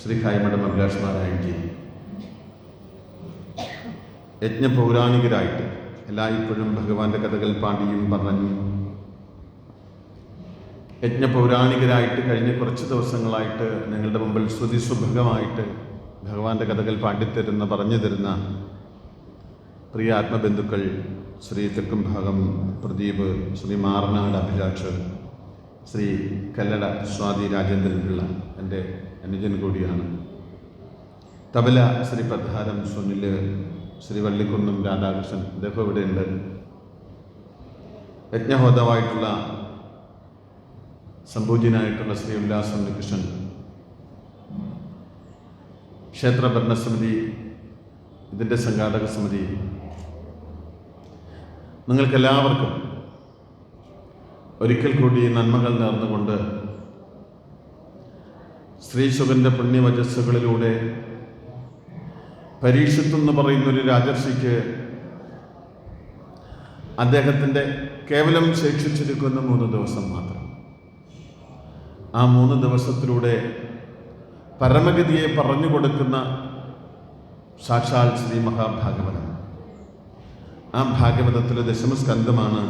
ശ്രീ കായ്മഠം അഭിലാഷ് നാരായൺജി യജ്ഞപൗരാണികരായിട്ട് എല്ലായ്പ്പോഴും ഭഗവാന്റെ കഥകൾ പാടിയും പറഞ്ഞും യജ്ഞപൗരാണികരായിട്ട് കഴിഞ്ഞ കുറച്ച് ദിവസങ്ങളായിട്ട് നിങ്ങളുടെ മുമ്പിൽ ശ്രുതിസുഭഗമായിട്ട് ഭഗവാന്റെ കഥകൾ പാടിത്തരുന്ന പറഞ്ഞു തരുന്ന പ്രിയ ആത്മബന്ധുക്കൾ ശ്രീ തെക്കുംഭാഗം പ്രദീപ്, ശ്രീ മാറനാട് അഭിലാഷ്, ശ്രീ കല്ലട സ്വാതി രാജേന്ദ്രൻപിള്ള എൻ്റെ അനുജൻ കൂടിയാണ്. തബല ശ്രീ പദ്ധാരം സുനിൽ, ശ്രീ വള്ളിക്കുന്നം രാധാകൃഷ്ണൻ, ഇതൊക്കെ ഇവിടെയുണ്ട്. യജ്ഞഹോതാവായിട്ടുള്ള സംപൂജ്യനായിട്ടുള്ള ശ്രീ ഉല്ലാസ് ഉണ്ണികൃഷ്ണൻ, ക്ഷേത്ര ഭരണസമിതി, ഇതിൻ്റെ സംഘാടക സമിതി, നിങ്ങൾക്കെല്ലാവർക്കും ഒരിക്കൽ കൂടി നന്മകൾ നേർന്നുകൊണ്ട് ശ്രീശുഖൻ്റെ പുണ്യവചസ്സുകളിലൂടെ പരീക്ഷത്തെന്ന് പറയുന്നൊരു രാജർഷിക്ക് അദ്ദേഹത്തിൻ്റെ കേവലം ശേഷിച്ചിരിക്കുന്ന 3 ദിവസം മാത്രം. ആ 3 ദിവസത്തിലൂടെ പരമഗതിയെ പറഞ്ഞു കൊടുക്കുന്ന സാക്ഷാൽ ശ്രീ മഹാഭാഗവതം. ആ ഭാഗവതത്തിലെ ദശമസ്കന്ധമാണ്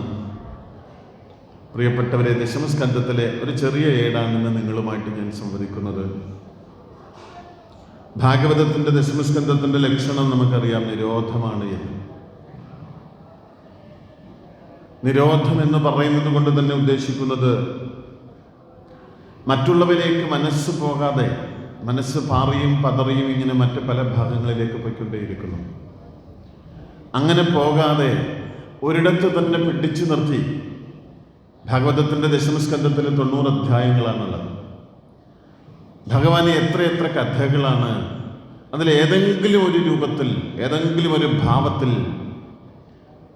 പ്രിയപ്പെട്ടവരെ. ദശമസ്കന്ധത്തിലെ ഒരു ചെറിയ ഏടാണെന്ന് നിങ്ങളുമായിട്ട് ഞാൻ സംവദിക്കുന്നത്. ഭാഗവതത്തിൻ്റെ ദശമസ്കന്ധത്തിൻ്റെ ലക്ഷണം നമുക്കറിയാം, നിരോധമാണ് എന്ന്. നിരോധം എന്ന് പറയുന്നത് കൊണ്ട് തന്നെ ഉദ്ദേശിക്കുന്നത് മറ്റുള്ളവരിലേക്ക് മനസ്സ് പോകാതെ, മനസ്സ് പാറിയും പതറിയും ഇങ്ങനെ മറ്റ് പല ഭാഗങ്ങളിലേക്ക് പോയിക്കൊണ്ടേയിരിക്കുന്നു. അങ്ങനെ പോകാതെ ഒരിടത്ത് തന്നെ പിടിച്ചു നിർത്തി. ഭാഗവതത്തിൻ്റെ ദശമസ്കന്ധത്തിൽ 90 അധ്യായങ്ങളാണുള്ളത്. ഭഗവാന് എത്രയെത്ര കഥകളാണ്. അതിലേതെങ്കിലും ഒരു രൂപത്തിൽ, ഏതെങ്കിലും ഒരു ഭാവത്തിൽ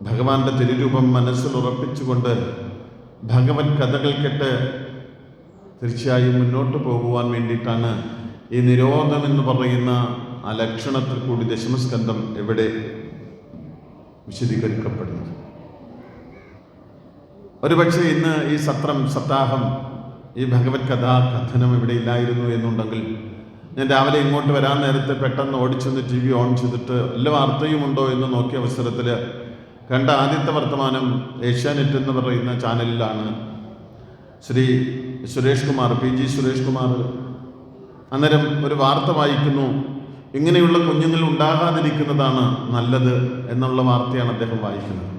ഭഗവാന്റെ തിരുരൂപം മനസ്സിൽ ഉറപ്പിച്ചുകൊണ്ട് ഭഗവത് കഥകൾ കേട്ട് തീർച്ചയായും മുന്നോട്ട് പോകുവാൻ വേണ്ടിയിട്ടാണ് ഈ നിരോധം എന്ന് പറയുന്ന ആ ലക്ഷണത്തിൽ കൂടി ദശമസ്കന്ധം എവിടെ വിശദീകരിക്കപ്പെടുന്നത്. ഒരുപക്ഷെ ഇന്ന് ഈ സപ്താഹം, ഈ ഭഗവത് കഥാകഥനം ഇവിടെ ഇല്ലായിരുന്നു എന്നുണ്ടെങ്കിൽ ഞാൻ രാവിലെ ഇങ്ങോട്ട് വരാൻ നേരത്തെ പെട്ടെന്ന് ഓടിച്ചെന്ന് TV ഓൺ ചെയ്തിട്ട് വല്ല വാർത്തയും ഉണ്ടോ എന്ന് നോക്കിയ അവസരത്തിൽ കണ്ട ആദ്യത്തെ വർത്തമാനം ഏഷ്യാനെറ്റ് എന്ന് പറയുന്ന ചാനലിലാണ്. ശ്രീ സുരേഷ് കുമാർ, PG സുരേഷ് കുമാർ അന്നേരം ഒരു വാർത്ത വായിക്കുന്നു. ഇങ്ങനെയുള്ള കുഞ്ഞുങ്ങൾ ഉണ്ടാകാതിരിക്കുന്നതാണ് നല്ലത് എന്നുള്ള വാർത്തയാണ് അദ്ദേഹം വായിക്കുന്നത്.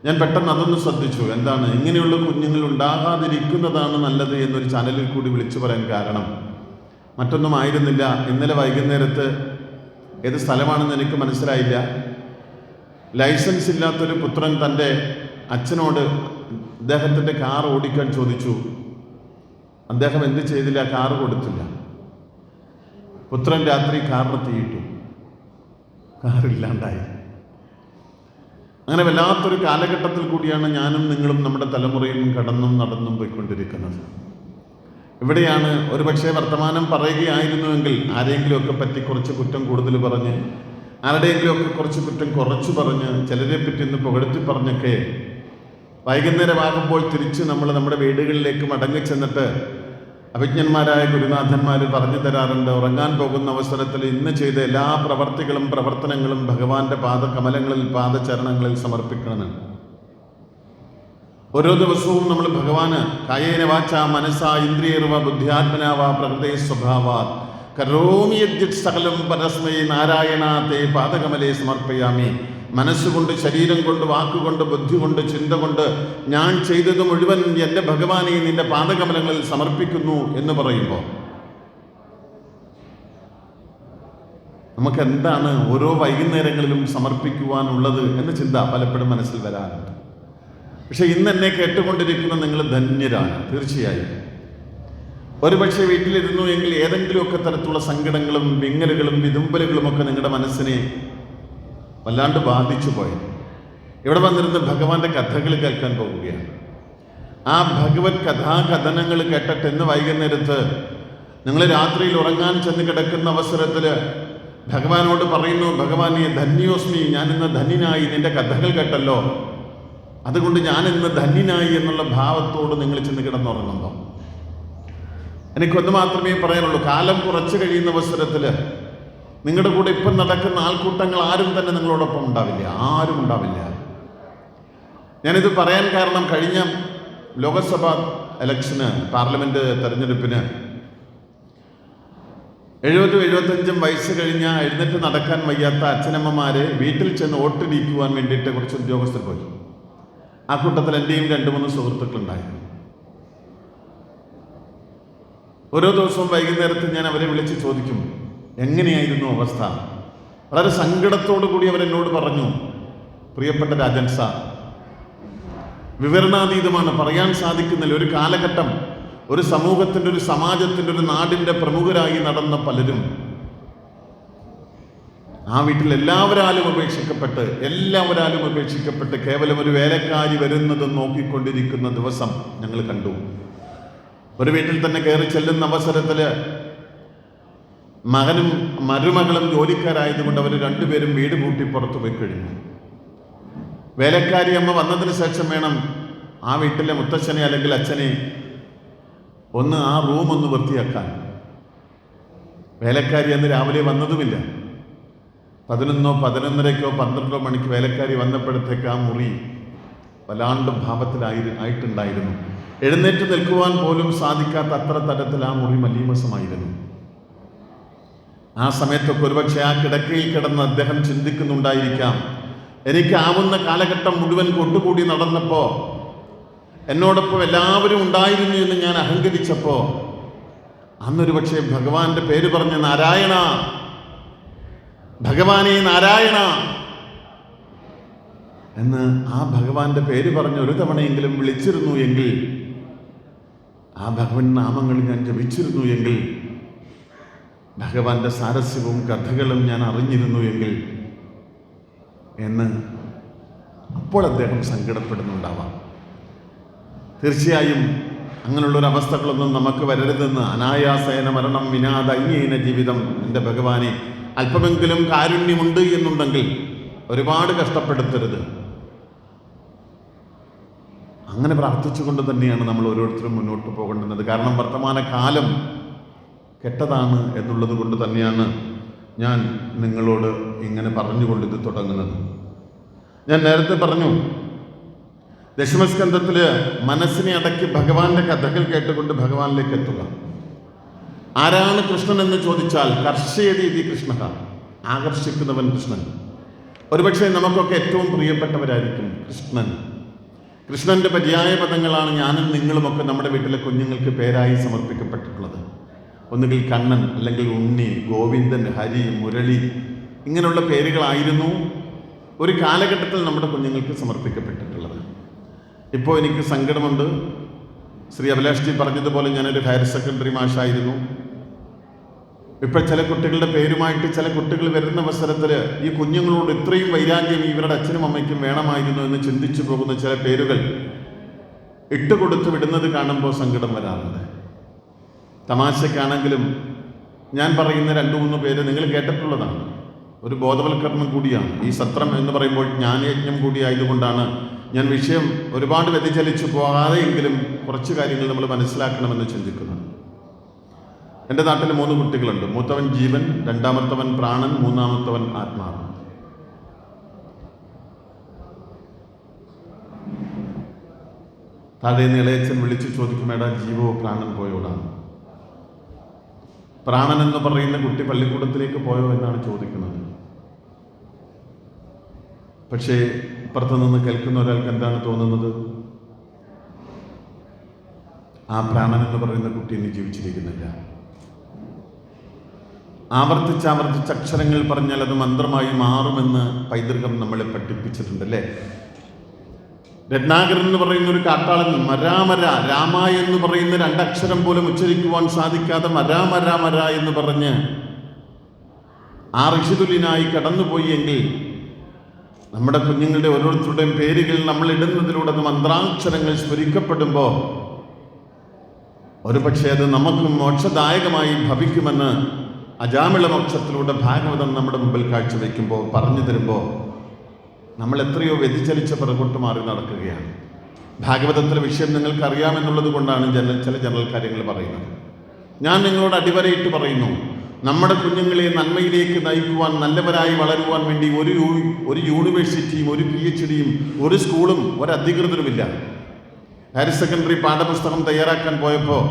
ഞാൻ പെട്ടെന്ന് അതൊന്ന് ശ്രദ്ധിച്ചു. എന്താണ് ഇങ്ങനെയുള്ള കുഞ്ഞുങ്ങൾ ഉണ്ടാകാതിരിക്കുന്നതാണ് നല്ലത് എന്നൊരു ചാനലിൽ കൂടി വിളിച്ചു പറയാൻ കാരണം മറ്റൊന്നും ആയിരുന്നില്ല. ഇന്നലെ വൈകുന്നേരത്ത്, ഏത് സ്ഥലമാണെന്ന് എനിക്ക് മനസ്സിലായില്ല, ലൈസൻസ് ഇല്ലാത്തൊരു പുത്രൻ തൻ്റെ അച്ഛനോട് അദ്ദേഹത്തിൻ്റെ കാർ ഓടിക്കാൻ ചോദിച്ചു. അദ്ദേഹം എന്ത് ചെയ്തില്ല, കാറ് കൊടുത്തില്ല. പുത്രൻ രാത്രി കാറിന് തീയിട്ടു, കാറില്ലാണ്ടായി. അങ്ങനെ വല്ലാത്തൊരു കാലഘട്ടത്തിൽ കൂടിയാണ് ഞാനും നിങ്ങളും നമ്മുടെ തലമുറയും കടന്നും നടന്നും പോയിക്കൊണ്ടിരിക്കുന്നത്. ഇവിടെയാണ് ഒരുപക്ഷെ വർത്തമാനം പറയുകയായിരുന്നുവെങ്കിൽ ആരെങ്കിലുമൊക്കെ പറ്റി കുറച്ച് കുറ്റം കൂടുതൽ പറഞ്ഞ്, ആരുടെയെങ്കിലുമൊക്കെ കുറച്ച് കുറ്റം കുറച്ച് പറഞ്ഞ്, ചിലരെ പറ്റി ഇന്ന് പുകഴ്ത്തി പറഞ്ഞൊക്കെ വൈകുന്നേരമാകുമ്പോൾ തിരിച്ച് നമ്മൾ നമ്മുടെ വീടുകളിലേക്ക് മടങ്ങി ചെന്നിട്ട് അഭിജ്ഞന്മാരായ ഗുരുനാഥന്മാർ പറഞ്ഞു തരാറുണ്ട്, ഉറങ്ങാൻ പോകുന്ന അവസരത്തിൽ ഇന്ന് ചെയ്ത എല്ലാ പ്രവർത്തികളും പ്രവർത്തനങ്ങളും ഭഗവാന്റെ പാദകമലങ്ങളിൽ, പാദചരണങ്ങളിൽ സമർപ്പിക്കണം. ഓരോ ദിവസവും നമ്മൾ ഭഗവാന് കായേന വാച മനസാ ഇന്ദ്രിയർവ ബുദ്ധ്യാത്മനാവ പ്രകൃതേ സ്വഭാവാ കരോമി യദ്യത് സകലം പരസ്മൈ നാരായണ തേ പാദകമലേ സമർപ്പയാമി. മനസ്സുകൊണ്ട്, ശരീരം കൊണ്ട്, വാക്കുകൊണ്ട്, ബുദ്ധി കൊണ്ട്, ചിന്ത കൊണ്ട് ഞാൻ ചെയ്തത് മുഴുവൻ എൻ്റെ ഭഗവാനെ നിന്റെ പാദകമലങ്ങളിൽ സമർപ്പിക്കുന്നു എന്ന് പറയുമ്പോൾ നമുക്ക് എന്താണ് ഓരോ വൈകുന്നേരങ്ങളിലും സമർപ്പിക്കുവാനുള്ളത് എന്ന ചിന്ത പലപ്പോഴും മനസ്സിൽ വരാറുണ്ട്. പക്ഷെ ഇന്ന് എന്നെ കേട്ടുകൊണ്ടിരിക്കുന്ന നിങ്ങൾ ധന്യരാണ്. തീർച്ചയായും ഒരുപക്ഷെ വീട്ടിലിരുന്നു എങ്കിൽ ഏതെങ്കിലുമൊക്കെ തരത്തിലുള്ള സങ്കടങ്ങളും വിങ്ങലുകളും വിതുമ്പലുകളുമൊക്കെ നിങ്ങളുടെ മനസ്സിനെ വല്ലാണ്ട് ബാധിച്ചു പോയത്. ഇവിടെ വന്നിരുന്ന് ഭഗവാന്റെ കഥകൾ കേൾക്കാൻ പോവുകയാണ്. ആ ഭഗവത് കഥാകഥനങ്ങൾ കേട്ടിട്ട് ഇന്ന് വൈകുന്നേരത്ത് നിങ്ങൾ രാത്രിയിൽ ഉറങ്ങാൻ ചെന്ന് കിടക്കുന്ന അവസരത്തിൽ ഭഗവാനോട് പറയുന്നു, ഭഗവാനെ ധന്യോസ്മി, ഞാനിന്ന് ധന്യനായി, നിന്റെ കഥകൾ കേട്ടല്ലോ, അതുകൊണ്ട് ഞാനിന്ന് ധന്യനായി എന്നുള്ള ഭാവത്തോട് നിങ്ങൾ ചെന്ന് കിടന്നുറങ്ങുമ്പോൾ എനിക്കൊന്ന് മാത്രമേ പറയാനുള്ളൂ. കാലം കുറച്ച് കഴിയുന്ന അവസരത്തിൽ നിങ്ങളുടെ കൂടെ ഇപ്പം നടക്കുന്ന ആൾക്കൂട്ടങ്ങൾ ആരും തന്നെ നിങ്ങളോടൊപ്പം ഉണ്ടാവില്ല, ആരും ഉണ്ടാവില്ല. ഞാനിത് പറയാൻ കാരണം, കഴിഞ്ഞ ലോകസഭാ ഇലക്ഷന്, പാർലമെന്റ് തെരഞ്ഞെടുപ്പിന് 70-75 വയസ്സ് കഴിഞ്ഞ എഴുന്നേറ്റ് നടക്കാൻ വയ്യാത്ത അച്ഛനമ്മമാരെ വീട്ടിൽ ചെന്ന് വോട്ടിടിക്കുവാൻ വേണ്ടിയിട്ട് കുറച്ച് ഉദ്യോഗസ്ഥർ പോയി. ആ കൂട്ടത്തിൽ എൻ്റെയും 2-3 സുഹൃത്തുക്കളുണ്ടായിരുന്നു. ഓരോ ദിവസവും വൈകുന്നേരത്ത് ഞാൻ അവരെ വിളിച്ച് ചോദിക്കും, എങ്ങനെയായിരുന്നു അവസ്ഥ? വളരെ സങ്കടത്തോടു കൂടി അവരെന്നോട് പറഞ്ഞു, പ്രിയപ്പെട്ട രാജൻ സാർ, വിവരണാതീതമാണ്, പറയാൻ സാധിക്കുന്നില്ല. ഒരു കാലഘട്ടം ഒരു സമൂഹത്തിൻ്റെ, ഒരു സമാജത്തിൻ്റെ, ഒരു നാടിൻ്റെ പ്രമുഖരായി നടന്ന പലരും ആ വീട്ടിൽ എല്ലാവരാലും ഉപേക്ഷിക്കപ്പെട്ട് കേവലം ഒരു വേലക്കാരി വരുന്നത് നോക്കിക്കൊണ്ടിരിക്കുന്ന ദിവസം ഞങ്ങൾ കണ്ടു. ഒരു വീട്ടിൽ തന്നെ കയറി ചെല്ലുന്ന അവസരത്തിൽ മകനും മരുമകളും ജോലിക്കാരായതുകൊണ്ട് അവർ രണ്ടുപേരും വീട് പൂട്ടി പുറത്തു പോയി കഴിഞ്ഞു. വേലക്കാരി അമ്മ വന്നതിന് ശേഷം വേണം ആ വീട്ടിലെ മുത്തച്ഛനെ അല്ലെങ്കിൽ അച്ഛനെ ഒന്ന് ആ റൂം ഒന്ന് വൃത്തിയാക്കാൻ. വേലക്കാരി അന്ന് രാവിലെ വന്നതുമില്ല. 11 11:30 12 മണിക്ക് വേലക്കാരി വന്നപ്പോഴത്തേക്ക് ആ മുറി വല്ലാണ്ട് ഭാവത്തിലായിട്ടുണ്ടായിരുന്നു. എഴുന്നേറ്റ് നിൽക്കുവാൻ പോലും സാധിക്കാത്ത അത്ര തരത്തിൽ ആ മുറി മലീമസമായിരുന്നു. ആ സമയത്തൊക്കെ ഒരുപക്ഷെ ആ കിടക്കയിൽ കിടന്ന് അദ്ദേഹം ചിന്തിക്കുന്നുണ്ടായിരിക്കാം, എനിക്കാവുന്ന കാലഘട്ടം മുഴുവൻ കൊണ്ടുകൂടി നടന്നപ്പോൾ എന്നോടൊപ്പം എല്ലാവരും ഉണ്ടായിരുന്നു എന്ന് ഞാൻ അഹങ്കരിച്ചപ്പോൾ അന്നൊരു പക്ഷേ ഭഗവാന്റെ പേര് പറഞ്ഞ നാരായണ, ഭഗവാനെ നാരായണ എന്ന് ആ ഭഗവാന്റെ പേര് പറഞ്ഞ് ഒരു തവണയെങ്കിലും വിളിച്ചിരുന്നു എങ്കിൽ, ആ ഭഗവൻ നാമങ്ങൾ ഞാൻ ജപിച്ചിരുന്നു എങ്കിൽ, ഭഗവാന്റെ സാരസ്യവും കഥകളും ഞാൻ അറിഞ്ഞിരുന്നു എങ്കിൽ എന്ന് അപ്പോൾ അദ്ദേഹം സങ്കടപ്പെടുന്നുണ്ടാവാം. തീർച്ചയായും അങ്ങനെയുള്ളൊരവസ്ഥകളൊന്നും നമുക്ക് വരരുതെന്ന്, അനായാസേന മരണം വിനാ ദൈന്യേന ജീവിതം, എൻ്റെ ഭഗവാനെ അല്പമെങ്കിലും കാരുണ്യമുണ്ട് എന്നുണ്ടെങ്കിൽ ഒരുപാട് കഷ്ടപ്പെടുത്തരുത്. അങ്ങനെ പ്രാർത്ഥിച്ചുകൊണ്ട് തന്നെയാണ് നമ്മൾ ഓരോരുത്തരും മുന്നോട്ട് പോകേണ്ടുന്നത്. കാരണം വർത്തമാന കാലം കെട്ടതാണ് എന്നുള്ളത് കൊണ്ട് തന്നെയാണ് ഞാൻ നിങ്ങളോട് ഇങ്ങനെ പറഞ്ഞുകൊണ്ട് ഇത് തുടങ്ങുന്നത്. ഞാൻ നേരത്തെ പറഞ്ഞു, ദശമസ്കന്ധത്തിൽ മനസ്സിനെ അടക്കി ഭഗവാന്റെ കഥകൾ കേട്ടുകൊണ്ട് ഭഗവാനിലേക്ക് എത്തുക. ആരാണ് കൃഷ്ണൻ എന്ന് ചോദിച്ചാൽ, കർഷയതീതി കൃഷ്ണ, ആകർഷിക്കുന്നവൻ കൃഷ്ണൻ. ഒരുപക്ഷെ നമുക്കൊക്കെ ഏറ്റവും പ്രിയപ്പെട്ടവരായിരിക്കും കൃഷ്ണൻ. കൃഷ്ണന്റെ പര്യായ പദങ്ങളാണ് ഞാനും നിങ്ങളുമൊക്കെ നമ്മുടെ വീട്ടിലെ കുഞ്ഞുങ്ങൾക്ക് പേരായി സമർപ്പിക്കപ്പെട്ടിട്ടുള്ളത്. ഒന്നുകിൽ കണ്ണൻ, അല്ലെങ്കിൽ ഉണ്ണി, ഗോവിന്ദൻ, ഹരി, മുരളി, ഇങ്ങനെയുള്ള പേരുകളായിരുന്നു ഒരു കാലഘട്ടത്തിൽ നമ്മുടെ കുഞ്ഞുങ്ങൾക്ക് സമർപ്പിക്കപ്പെട്ടിട്ടുള്ളത്. ഇപ്പോൾ എനിക്ക് സങ്കടമുണ്ട്. ശ്രീ അഭിലാഷ്ജി പറഞ്ഞതുപോലെ ഞാനൊരു ഹയർ സെക്കൻഡറി മാഷായിരുന്നു. ഇപ്പോൾ ചില കുട്ടികളുടെ പേരുമായിട്ട് ചില കുട്ടികൾ വരുന്ന അവസരത്തിൽ ഈ കുഞ്ഞുങ്ങളോട് ഇത്രയും വൈരാഗ്യം ഇവരുടെ അച്ഛനും അമ്മയ്ക്കും വേണമായിരുന്നു എന്ന് ചിന്തിച്ചു പോകുന്ന ചില പേരുകൾ ഇട്ടുകൊടുത്ത് വിടുന്നത് കാണുമ്പോൾ സങ്കടം വരാറുണ്ട്. തമാശക്കാണെങ്കിലും ഞാൻ പറയുന്ന 2-3 പേര് നിങ്ങൾ കേട്ടിട്ടുള്ളതാണ്. ഒരു ബോധവൽക്കരണം കൂടിയാണ്. ഈ സത്രം എന്ന് പറയുമ്പോൾ ജ്ഞാനയജ്ഞം കൂടി ആയതുകൊണ്ടാണ് ഞാൻ വിഷയം ഒരുപാട് വ്യതിചലിച്ചു പോകാതെ എങ്കിലും കുറച്ച് കാര്യങ്ങൾ നമ്മൾ മനസ്സിലാക്കണമെന്ന് ചിന്തിക്കുന്നത്. എൻ്റെ നാട്ടിൽ 3 കുട്ടികളുണ്ട്. മൂത്തവൻ ജീവൻ, രണ്ടാമത്തവൻ പ്രാണൻ, മൂന്നാമത്തവൻ ആത്മാവ്. താഴെ ഇളയച്ചൻ വിളിച്ചു ചോദിക്കും, എടാ ജീവോ പ്രാണൻ പോയോടാണ്? പ്രാണൻ എന്ന് പറയുന്ന കുട്ടി പള്ളിക്കൂടത്തിലേക്ക് പോയോ എന്നാണ് ചോദിക്കുന്നത്. പക്ഷേ ഇപ്പുറത്ത് നിന്ന് കേൾക്കുന്ന ഒരാൾക്ക് എന്താണ് തോന്നുന്നത്? ആ പ്രാണൻ എന്ന് പറയുന്ന കുട്ടി ഇനി ജീവിച്ചിരിക്കുന്നില്ല. ആവർത്തിച്ച് അക്ഷരങ്ങൾ പറഞ്ഞാൽ അത് മന്ത്രമായി മാറുമെന്ന് പൈതൃകം നമ്മളെ പഠിപ്പിച്ചിട്ടുണ്ടല്ലേ. രത്നാകരൻ എന്ന് പറയുന്ന ഒരു കാട്ടാളൻ മരാമര, രാമ എന്ന് പറയുന്ന 2 അക്ഷരം പോലും ഉച്ചരിക്കുവാൻ സാധിക്കാതെ മരാമര എന്ന് പറഞ്ഞ് ആ ഋഷിതുല്യനായി കടന്നുപോയി എങ്കിൽ നമ്മുടെ കുഞ്ഞുങ്ങളുടെ ഓരോരുത്തരുടെയും പേരുകൾ നമ്മൾ ഇടുന്നതിലൂടെ അത് മന്ത്രാക്ഷരങ്ങൾ സ്മരിക്കപ്പെടുമ്പോൾ ഒരുപക്ഷെ അത് നമുക്കും മോക്ഷദായകമായി ഭവിക്കുമെന്ന് അജാമിള മോക്ഷത്തിലൂടെ ഭാഗവതം നമ്മുടെ മുമ്പിൽ കാഴ്ചവെക്കുമ്പോൾ, പറഞ്ഞു തരുമ്പോൾ നമ്മൾ എത്രയോ വ്യതിചലിച്ച പിറകോട്ട് മാറി നടക്കുകയാണ്. ഭാഗവതത്തിലെ വിഷയം നിങ്ങൾക്ക് അറിയാമെന്നുള്ളത് കൊണ്ടാണ് ചില ജനറൽ കാര്യങ്ങൾ പറയുന്നത്. ഞാൻ നിങ്ങളോട് അടിവരയിട്ട് പറയുന്നു, നമ്മുടെ കുഞ്ഞുങ്ങളെ നന്മയിലേക്ക് നയിക്കുവാൻ, നല്ലവരായി വളരുവാൻ വേണ്ടി ഒരു യൂണിവേഴ്സിറ്റിയും ഒരു PhDയും ഒരു സ്കൂളും ഒരു അധികൃതരുമില്ല. ഹയർ സെക്കൻഡറി പാഠപുസ്തകം തയ്യാറാക്കാൻ പോയപ്പോൾ,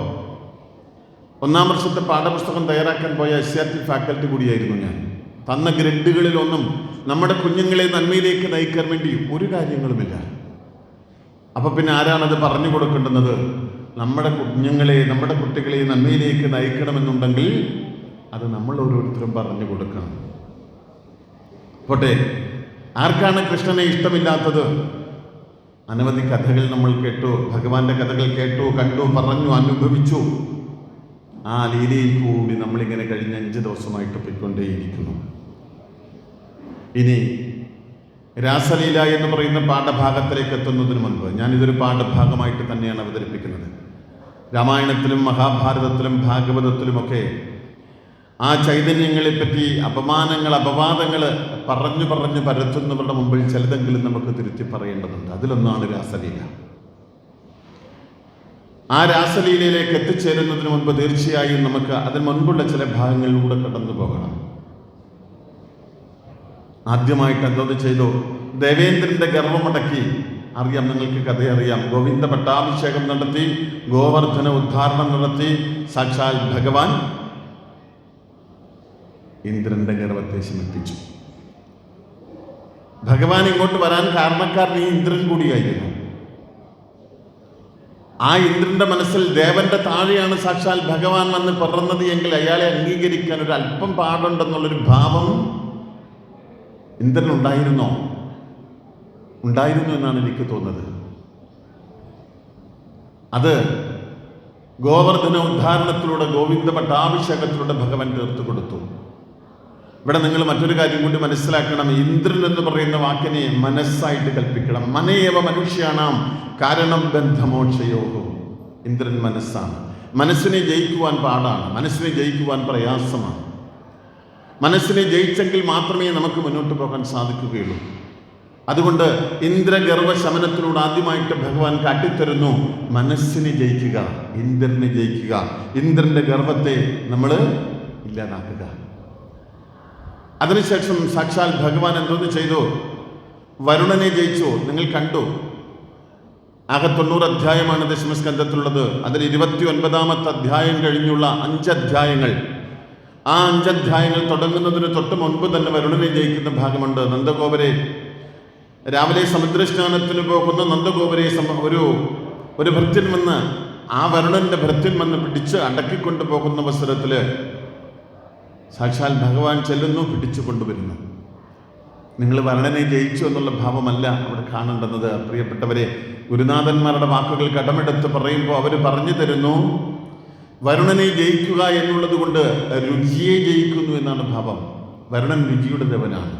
1ാം വർഷത്തെ പാഠപുസ്തകം തയ്യാറാക്കാൻ പോയ SRT ഫാക്കൽറ്റി കൂടിയായിരുന്നു ഞാൻ. തന്ന ഗ്രഡുകളിലൊന്നും നമ്മുടെ കുഞ്ഞുങ്ങളെ നന്മയിലേക്ക് നയിക്കാൻ വേണ്ടി ഒരു കാര്യങ്ങളുമില്ല. അപ്പം പിന്നെ ആരാണത് പറഞ്ഞു കൊടുക്കേണ്ടുന്നത്? നമ്മുടെ കുഞ്ഞുങ്ങളെ, നമ്മുടെ കുട്ടികളെ നന്മയിലേക്ക് നയിക്കണമെന്നുണ്ടെങ്കിൽ അത് നമ്മൾ ഓരോരുത്തരും പറഞ്ഞു കൊടുക്കണം. പോട്ടെ, ആർക്കാണ് കൃഷ്ണനെ ഇഷ്ടമില്ലാത്തത്? അനവധി കഥകൾ നമ്മൾ കേട്ടു, ഭഗവാന്റെ കഥകൾ കേട്ടു, കണ്ടു, പറഞ്ഞു, അനുഭവിച്ചു. ആ ലീലയിൽ കൂടി നമ്മളിങ്ങനെ കഴിഞ്ഞ 5 ദിവസമായിട്ട് പോയിക്കൊണ്ടേയിരിക്കുന്നു. ഇനി രാസലീല എന്ന് പറയുന്ന പാഠഭാഗത്തിലേക്ക് എത്തുന്നതിന് മുൻപ് ഞാനിതൊരു പാഠഭാഗമായിട്ട് തന്നെയാണ് അവതരിപ്പിക്കുന്നത്. രാമായണത്തിലും മഹാഭാരതത്തിലും ഭാഗവതത്തിലുമൊക്കെ ആ ചൈതന്യങ്ങളെപ്പറ്റി അപവാദങ്ങൾ പറഞ്ഞു പരത്തുന്നവരുടെ മുമ്പിൽ ചിലതെങ്കിലും നമുക്ക് തിരുത്തി പറയേണ്ടതുണ്ട്. അതിലൊന്നാണ് രാസലീല. ആ രാസലീലയിലേക്ക് എത്തിച്ചേരുന്നതിന് മുൻപ് തീർച്ചയായും നമുക്ക് അതിന് മുൻപുള്ള ചില ഭാഗങ്ങളിലൂടെ കടന്നു പോകണം. ആദ്യമായിട്ട് എന്തോന്ന് ചെയ്തു? ദേവേന്ദ്രന്റെ ഗർവമടക്കി. അറിയാം, നിങ്ങൾക്ക് കഥയറിയാം. ഗോവിന്ദ പട്ടാഭിഷേകം നടത്തി, ഗോവർദ്ധന ഉദ്ധാരണം നടത്തി. സാക്ഷാൽ ഭഗവാൻ ഇന്ദ്രന്റെ ഗർവത്തെ ശമിപ്പിച്ചു. ഭഗവാൻ ഇങ്ങോട്ട് വരാൻ കാരണക്കാരൻ ഈ ഇന്ദ്രൻ കൂടിയായിരുന്നു. ആ ഇന്ദ്രന്റെ മനസ്സിൽ ദേവന്റെ താഴെയാണ് സാക്ഷാൽ ഭഗവാൻ വന്ന് പിറന്നത് എങ്കിൽ അയാളെ അംഗീകരിക്കാൻ ഒരു അല്പം പാടുണ്ടെന്നുള്ളൊരു ഭാവം ഇന്ദ്രനുണ്ടായിരുന്നോ? ഉണ്ടായിരുന്നു എന്നാണ് എനിക്ക് തോന്നുന്നത്. അത് ഗോവർദ്ധന ഉദ്ധാരണത്തിലൂടെ, ഗോവിന്ദ പട്ടാഭിഷേകത്തിലൂടെ ഭഗവാൻ തീർത്തു കൊടുത്തു. ഇവിടെ നിങ്ങൾ മറ്റൊരു കാര്യം കൂടി മനസ്സിലാക്കണം. ഇന്ദ്രൻ എന്ന് പറയുന്ന വാക്കിനെ മനസ്സായിട്ട് കൽപ്പിക്കണം. മനയേവ മനുഷ്യാണാം കാരണം ബന്ധമോക്ഷയോഹോ. ഇന്ദ്രൻ മനസ്സാണ്. മനസ്സിനെ ജയിക്കുവാൻ പാടാണ്, മനസ്സിനെ ജയിക്കുവാൻ പ്രയാസമാണ്. മനസ്സിനെ ജയിച്ചെങ്കിൽ മാത്രമേ നമുക്ക് മുന്നോട്ട് പോകാൻ സാധിക്കുകയുള്ളൂ. അതുകൊണ്ട് ഇന്ദ്രഗർവ ശമനത്തിലൂടെ ആദ്യമായിട്ട് ഭഗവാൻ കാട്ടിത്തരുന്നു, മനസ്സിനെ ജയിക്കുക, ഇന്ദ്രനെ ജയിക്കുക, ഇന്ദ്രന്റെ ഗർവത്തെ നമ്മൾ ഇല്ലാതാക്കുക. അതിനുശേഷം സാക്ഷാൽ ഭഗവാൻ എന്തോന്ന് ചെയ്തു? വരുണനെ ജയിച്ചു. നിങ്ങൾ കണ്ടു, ആകെ 90 അധ്യായമാണ് ദശമസ്കന്ധത്തിലുള്ളത്. അതിൽ 29ാമത്തെ അധ്യായം കഴിഞ്ഞുള്ള 5 അധ്യായങ്ങൾ. ആ 5 അധ്യായങ്ങൾ തുടങ്ങുന്നതിന് തൊട്ട് മുൻപ് തന്നെ വരുണനെ ജയിക്കുന്ന ഭാഗമുണ്ട്. നന്ദഗോപരെ, രാവിലെ സമുദ്രസ്നാനത്തിന് പോകുന്ന നന്ദഗോപരെ ഒരു ഭൃത്യൻ വന്ന്, ആ വരുണന്റെ ഭൃത്യൻ വന്ന് പിടിച്ച് അടക്കിക്കൊണ്ടു പോകുന്ന അവസരത്തില് സാക്ഷാൽ ഭഗവാൻ ചെല്ലുന്നു, പിടിച്ചു കൊണ്ടുവരുന്നു. നിങ്ങൾ വരുണനെ ജയിച്ചു എന്നുള്ള ഭാവമല്ല അവിടെ കാണേണ്ടുന്നത്. പ്രിയപ്പെട്ടവരെ, ഗുരുനാഥന്മാരുടെ വാക്കുകൾ കടമെടുത്ത് പറയുമ്പോൾ അവർ പറഞ്ഞു തരുന്നു, വരുണനെ ജയിക്കുക എന്നുള്ളത് കൊണ്ട് രുചിയെ ജയിക്കുന്നു എന്നാണ് ഭാവം. വരുണൻ രുചിയുടെ ദേവനാണ്.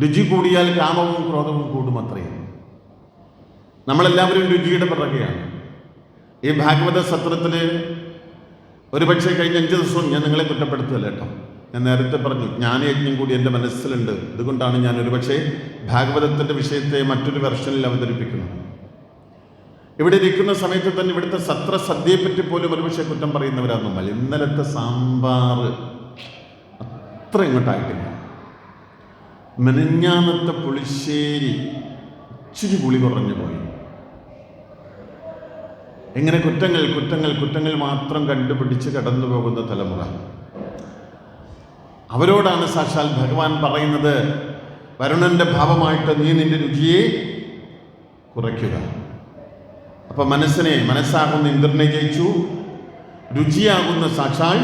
രുചി കൂടിയാൽ കാമവും ക്രോധവും കൂടും അത്രയും. നമ്മളെല്ലാവരും രുചിയുടെ പിറകെയാണ്. ഈ ഭാഗവത സത്രത്തില് ഒരുപക്ഷെ കഴിഞ്ഞ 5 ദിവസവും ഞാൻ നിങ്ങളെ കുറ്റപ്പെടുത്തുകയല്ല കേട്ടോ. ഞാൻ നേരത്തെ പറഞ്ഞു, ജ്ഞാനയജ്ഞം കൂടി എൻ്റെ മനസ്സിലുണ്ട്. അതുകൊണ്ടാണ് ഞാൻ ഒരുപക്ഷെ ഭാഗവതത്തിൻ്റെ വിഷയത്തെ മറ്റൊരു വെർഷനിൽ അവതരിപ്പിക്കുന്നത്. ഇവിടെ ഇരിക്കുന്ന സമയത്ത് തന്നെ ഇവിടുത്തെ സദ്യയെപ്പറ്റി പോലും ഒരുപക്ഷെ കുറ്റം പറയുന്നവരാണ് നമ്മൾ. ഇന്നലത്തെ സാമ്പാർ അത്ര ഇങ്ങോട്ടായിട്ടില്ല. മെനഞ്ഞാന്നത്തെ പുളിശ്ശേരി ഇച്ചിരി പുളി കുറഞ്ഞു പോയി. എങ്ങനെ കുറ്റങ്ങൾ മാത്രം കണ്ടുപിടിച്ച് കടന്നു പോകുന്ന തലമുറ. അവരോടാണ് സാക്ഷാൽ ഭഗവാൻ പറയുന്നത്, വരുണന്റെ ഭാവമായിട്ട് നീ നിന്റെ രുചിയെ കുറയ്ക്കുക. അപ്പൊ മനസ്സാകുന്ന ഇന്ദ്രനെ ജയിച്ചു, രുചിയാകുന്ന സാക്ഷാൽ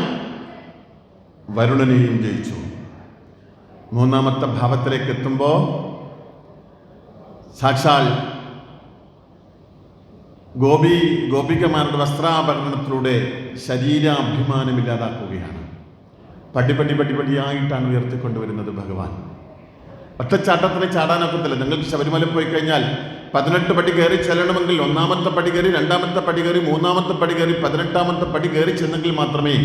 വരുണനെയും ജയിച്ചു. 3ാമത്തെ ഭാവത്തിലേക്ക് എത്തുമ്പോൾ സാക്ഷാൽ ഗോപികമാരുടെ വസ്ത്രാഭരണത്തിലൂടെ ശരീരാഭിമാനമില്ലാതാക്കുകയാണ്. പടിപടിയായിട്ടാണ് ഉയർത്തിക്കൊണ്ടുവരുന്നത് ഭഗവാൻ. ഒറ്റച്ചാട്ടത്തിന് ചാടാനൊക്കത്തില്ല. നിങ്ങൾക്ക് ശബരിമല പോയി കഴിഞ്ഞാൽ 18 പടി കയറി ചെല്ലണമെങ്കിൽ 1ാമത്തെ പടി കയറി, 2ാമത്തെ പടി കയറി, 3ാമത്തെ പടി കയറി, 18ാമത്തെ പടി കയറി ചെന്നെങ്കിൽ മാത്രമേ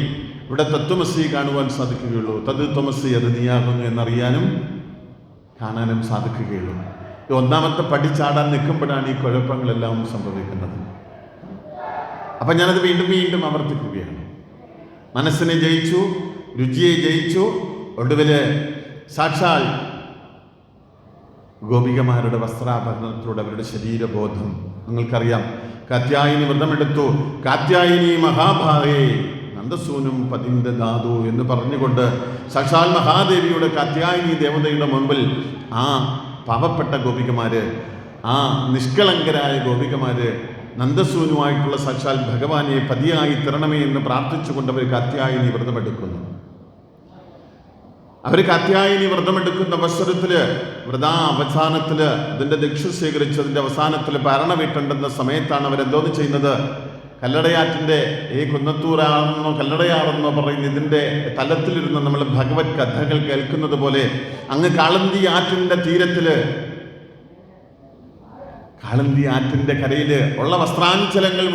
ഇവിടെ തത്വമസി കാണുവാൻ സാധിക്കുകയുള്ളൂ. തത് ത്വമസി, അത് നീയാകുന്നു എന്നറിയാനും കാണാനും സാധിക്കുകയുള്ളൂ. ഈ 1ാമത്തെ പടി ചാടാൻ നിൽക്കുമ്പോഴാണ് ഈ കുഴപ്പങ്ങളെല്ലാം സംഭവിക്കുന്നത്. അപ്പം ഞാനത് വീണ്ടും വീണ്ടും ആവർത്തിക്കുകയാണ്. മനസ്സിനെ ജയിച്ചു, രുചിയെ ജയിച്ചു, ഒടുവിൽ സാക്ഷാൽ ഗോപികമാരുടെ വസ്ത്രാഭരണത്തിലൂടെ അവരുടെ ശരീരബോധം. നിങ്ങൾക്കറിയാം, കാത്യായനി വ്രതമെടുത്തു, കാത്യായനി മഹാഭാഗേ നന്ദസൂനും പതിന്ത ധാതു എന്ന് പറഞ്ഞുകൊണ്ട് സാക്ഷാൽ മഹാദേവിയുടെ കാത്യായനി ദേവതയുടെ മുൻപിൽ ആ പാവപ്പെട്ട ഗോപികമാര്, ആ നിഷ്കളങ്കരായ ഗോപികമാര് നന്ദസൂനുമായിട്ടുള്ള സാക്ഷാൽ ഭഗവാനെ പതിയായി തരണമേ എന്ന് പ്രാർത്ഥിച്ചുകൊണ്ട് അവർ കാത്യായനി വ്രതമെടുക്കുന്നു. അവർ കാത്യായനി വ്രതമെടുക്കുന്ന അവസരത്തില് വ്രതാവസാനത്തില് അതിന്റെ ദീക്ഷ സ്വീകരിച്ചതിന്റെ അവസാനത്തിൽ പാരണ വീട്ടേണ്ടുന്ന സമയത്താണ് അവരെന്തോന്ന് ചെയ്യുന്നത്? കല്ലടയാറ്റിന്റെ ഈ കുന്നത്തൂരാണെന്നോ കല്ലടയാറെന്നോ പറയുന്ന ഇതിന്റെ തലത്തിലിരുന്ന് നമ്മൾ ഭഗവത് കഥകൾ കേൾക്കുന്നത് പോലെ അങ്ങ് കാളന്തി ആറ്റിന്റെ തീരത്തില്, കാളന്തി ആറ്റിന്റെ കരയില് ഉള്ള വസ്ത്രാഞ്ചലങ്ങൾ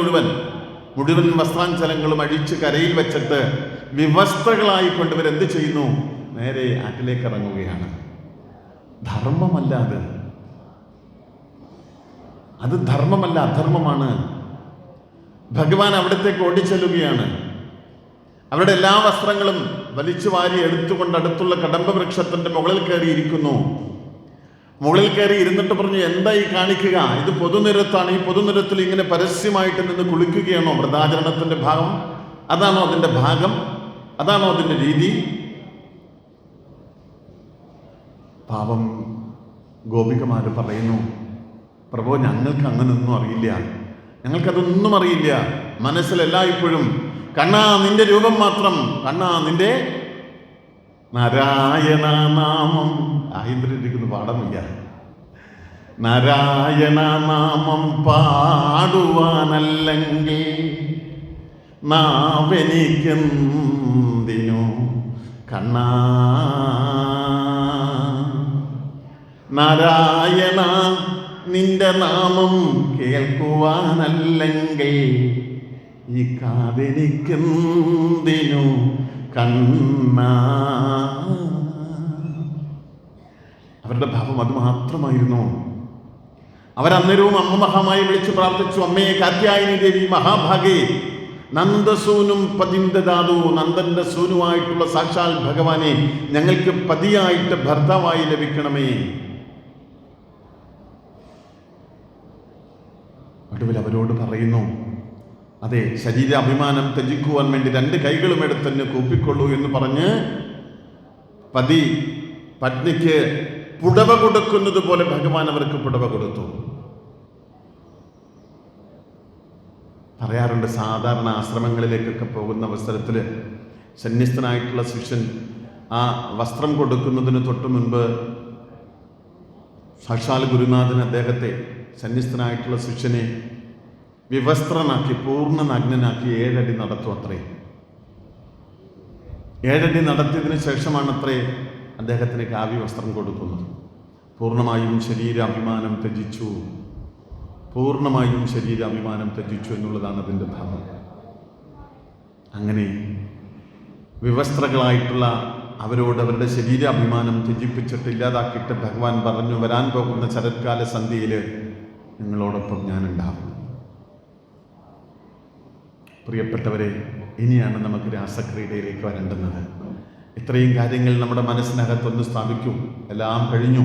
മുഴുവൻ വസ്ത്രാഞ്ചലങ്ങളും അഴിച്ച് കരയിൽ വെച്ചിട്ട് വിവസ്ത്രകളായി കൊണ്ടുവരെന്ത് ചെയ്യുന്നു? നേരെ ആറ്റിലേക്ക് ഇറങ്ങുകയാണ്. ധർമ്മമല്ല അത് ധർമ്മമല്ല, അധർമ്മമാണ്. ഭഗവാൻ അവിടത്തേക്ക് ഓടിച്ചെല്ലുകയാണ്. അവരുടെ എല്ലാ വസ്ത്രങ്ങളും വലിച്ചു വാരി എടുത്തുകൊണ്ട് അടുത്തുള്ള കടമ്പ വൃക്ഷത്തിന്റെ മുകളിൽ കയറിയിരിക്കുന്നു. മുകളിൽ കയറി ഇരുന്നിട്ട് പറഞ്ഞു, എന്താ ഈ കാണിക്കുക? ഇത് പൊതുനിരത്താണ്. ഈ പൊതുനിരത്തിൽ ഇങ്ങനെ പരസ്യമായിട്ട് നിന്ന് കുളിക്കുകയാണോ വ്രതാചരണത്തിന്റെ ഭാഗം? അതാണോ അതിന്റെ ഭാഗം? അതാണോ അതിന്റെ രീതി? പാവം ഗോപികമാര് പറയുന്നു, പ്രഭോ, ഞങ്ങൾക്ക് അങ്ങനൊന്നും അറിയില്ല, ഞങ്ങൾക്കതൊന്നും അറിയില്ല. മനസ്സിലെല്ലായ്പ്പോഴും കണ്ണാ നിന്റെ രൂപം മാത്രം, കണ്ണാ നിന്റെ നാരായണ നാമം. ആയിന്ദ്രിക്കുന്ന പാടമില്ല. നാരായണ നാമം പാടുവാനല്ലെങ്കിൽ നാവെനിക്കെന്തിനു കണ്ണാ, നാരായണ നിന്റെ നാമം കേൾക്കുവാനല്ലെങ്കിൽ ഈ കാതെനിക്കെന്തിനു കണ്ണാ. അവരുടെ ഭാവം അത് മാത്രമായിരുന്നു. അവരന്നേരവും അമ്മ മഹാമായി വിളിച്ചു പ്രാർത്ഥിച്ചു, അമ്മയെ കാത്യായനി ദേവി മഹാഭാഗേ നന്ദസൂനും പതിന്ദധാതു, നന്ദന്റെ സൂനുവായിട്ടുള്ള സാക്ഷാൽ ഭഗവാനെ ഞങ്ങൾക്ക് പതിയായിട്ട് ഭർത്താവായി ലഭിക്കണമേ. ഒടുവിൽ അവരോട് പറയുന്നു, അതെ, ശരീര അഭിമാനം ത്യജിക്കുവാൻ വേണ്ടി 2 കൈകളും എടുത്തന്നെ കൂപ്പിക്കൊള്ളൂ എന്ന് പറഞ്ഞ് പത്നിക്ക് പുടവ കൊടുക്കുന്നത് പോലെ ഭഗവാൻ അവർക്ക് പുടവ കൊടുത്തു. പറയാറുണ്ട്, സാധാരണ ആശ്രമങ്ങളിലേക്കൊക്കെ പോകുന്ന അവസരത്തിൽ സന്യസ്തനായിട്ടുള്ള ശിഷ്യൻ ആ വസ്ത്രം കൊടുക്കുന്നതിന് തൊട്ട് മുൻപ് സാക്ഷാൽ ഗുരുനാഥൻ അദ്ദേഹത്തെ, സന്യസ്തനായിട്ടുള്ള ശിഷ്യനെ വിവസ്ത്രനാക്കി പൂർണ്ണ നഗ്നനാക്കി 7 അടി നടത്തും. അത്രേ 7 അടി നടത്തിയതിനു ശേഷമാണ് അത്രേ അദ്ദേഹത്തിന് കാവ്യ വസ്ത്രം കൊടുക്കുന്നത്. പൂർണ്ണമായും ശരീരാഭിമാനം ത്യജിച്ചു, പൂർണ്ണമായും ശരീരാഭിമാനം ത്യജിച്ചു എന്നുള്ളതാണ് അതിൻ്റെ ഭാവം. അങ്ങനെ വിവസ്ത്രകളായിട്ടുള്ള അവരോട് അവരുടെ ശരീരാഭിമാനം ത്യജിപ്പിച്ചിട്ട് ഇല്ലാതാക്കിയിട്ട് ഭഗവാൻ പറഞ്ഞു, വരാൻ പോകുന്ന ശരത്കാല സന്ധ്യയിൽ നിങ്ങളോടൊപ്പം ഞാനുണ്ടാവും. പ്രിയപ്പെട്ടവരെ, ഇനിയാണ് നമുക്ക് രാസക്രീഡയിലേക്ക് വരേണ്ടുന്നത്. ഇത്രയും കാര്യങ്ങൾ നമ്മുടെ മനസ്സിനകത്തൊന്ന് സ്ഥാപിക്കും. എല്ലാം കഴിഞ്ഞു.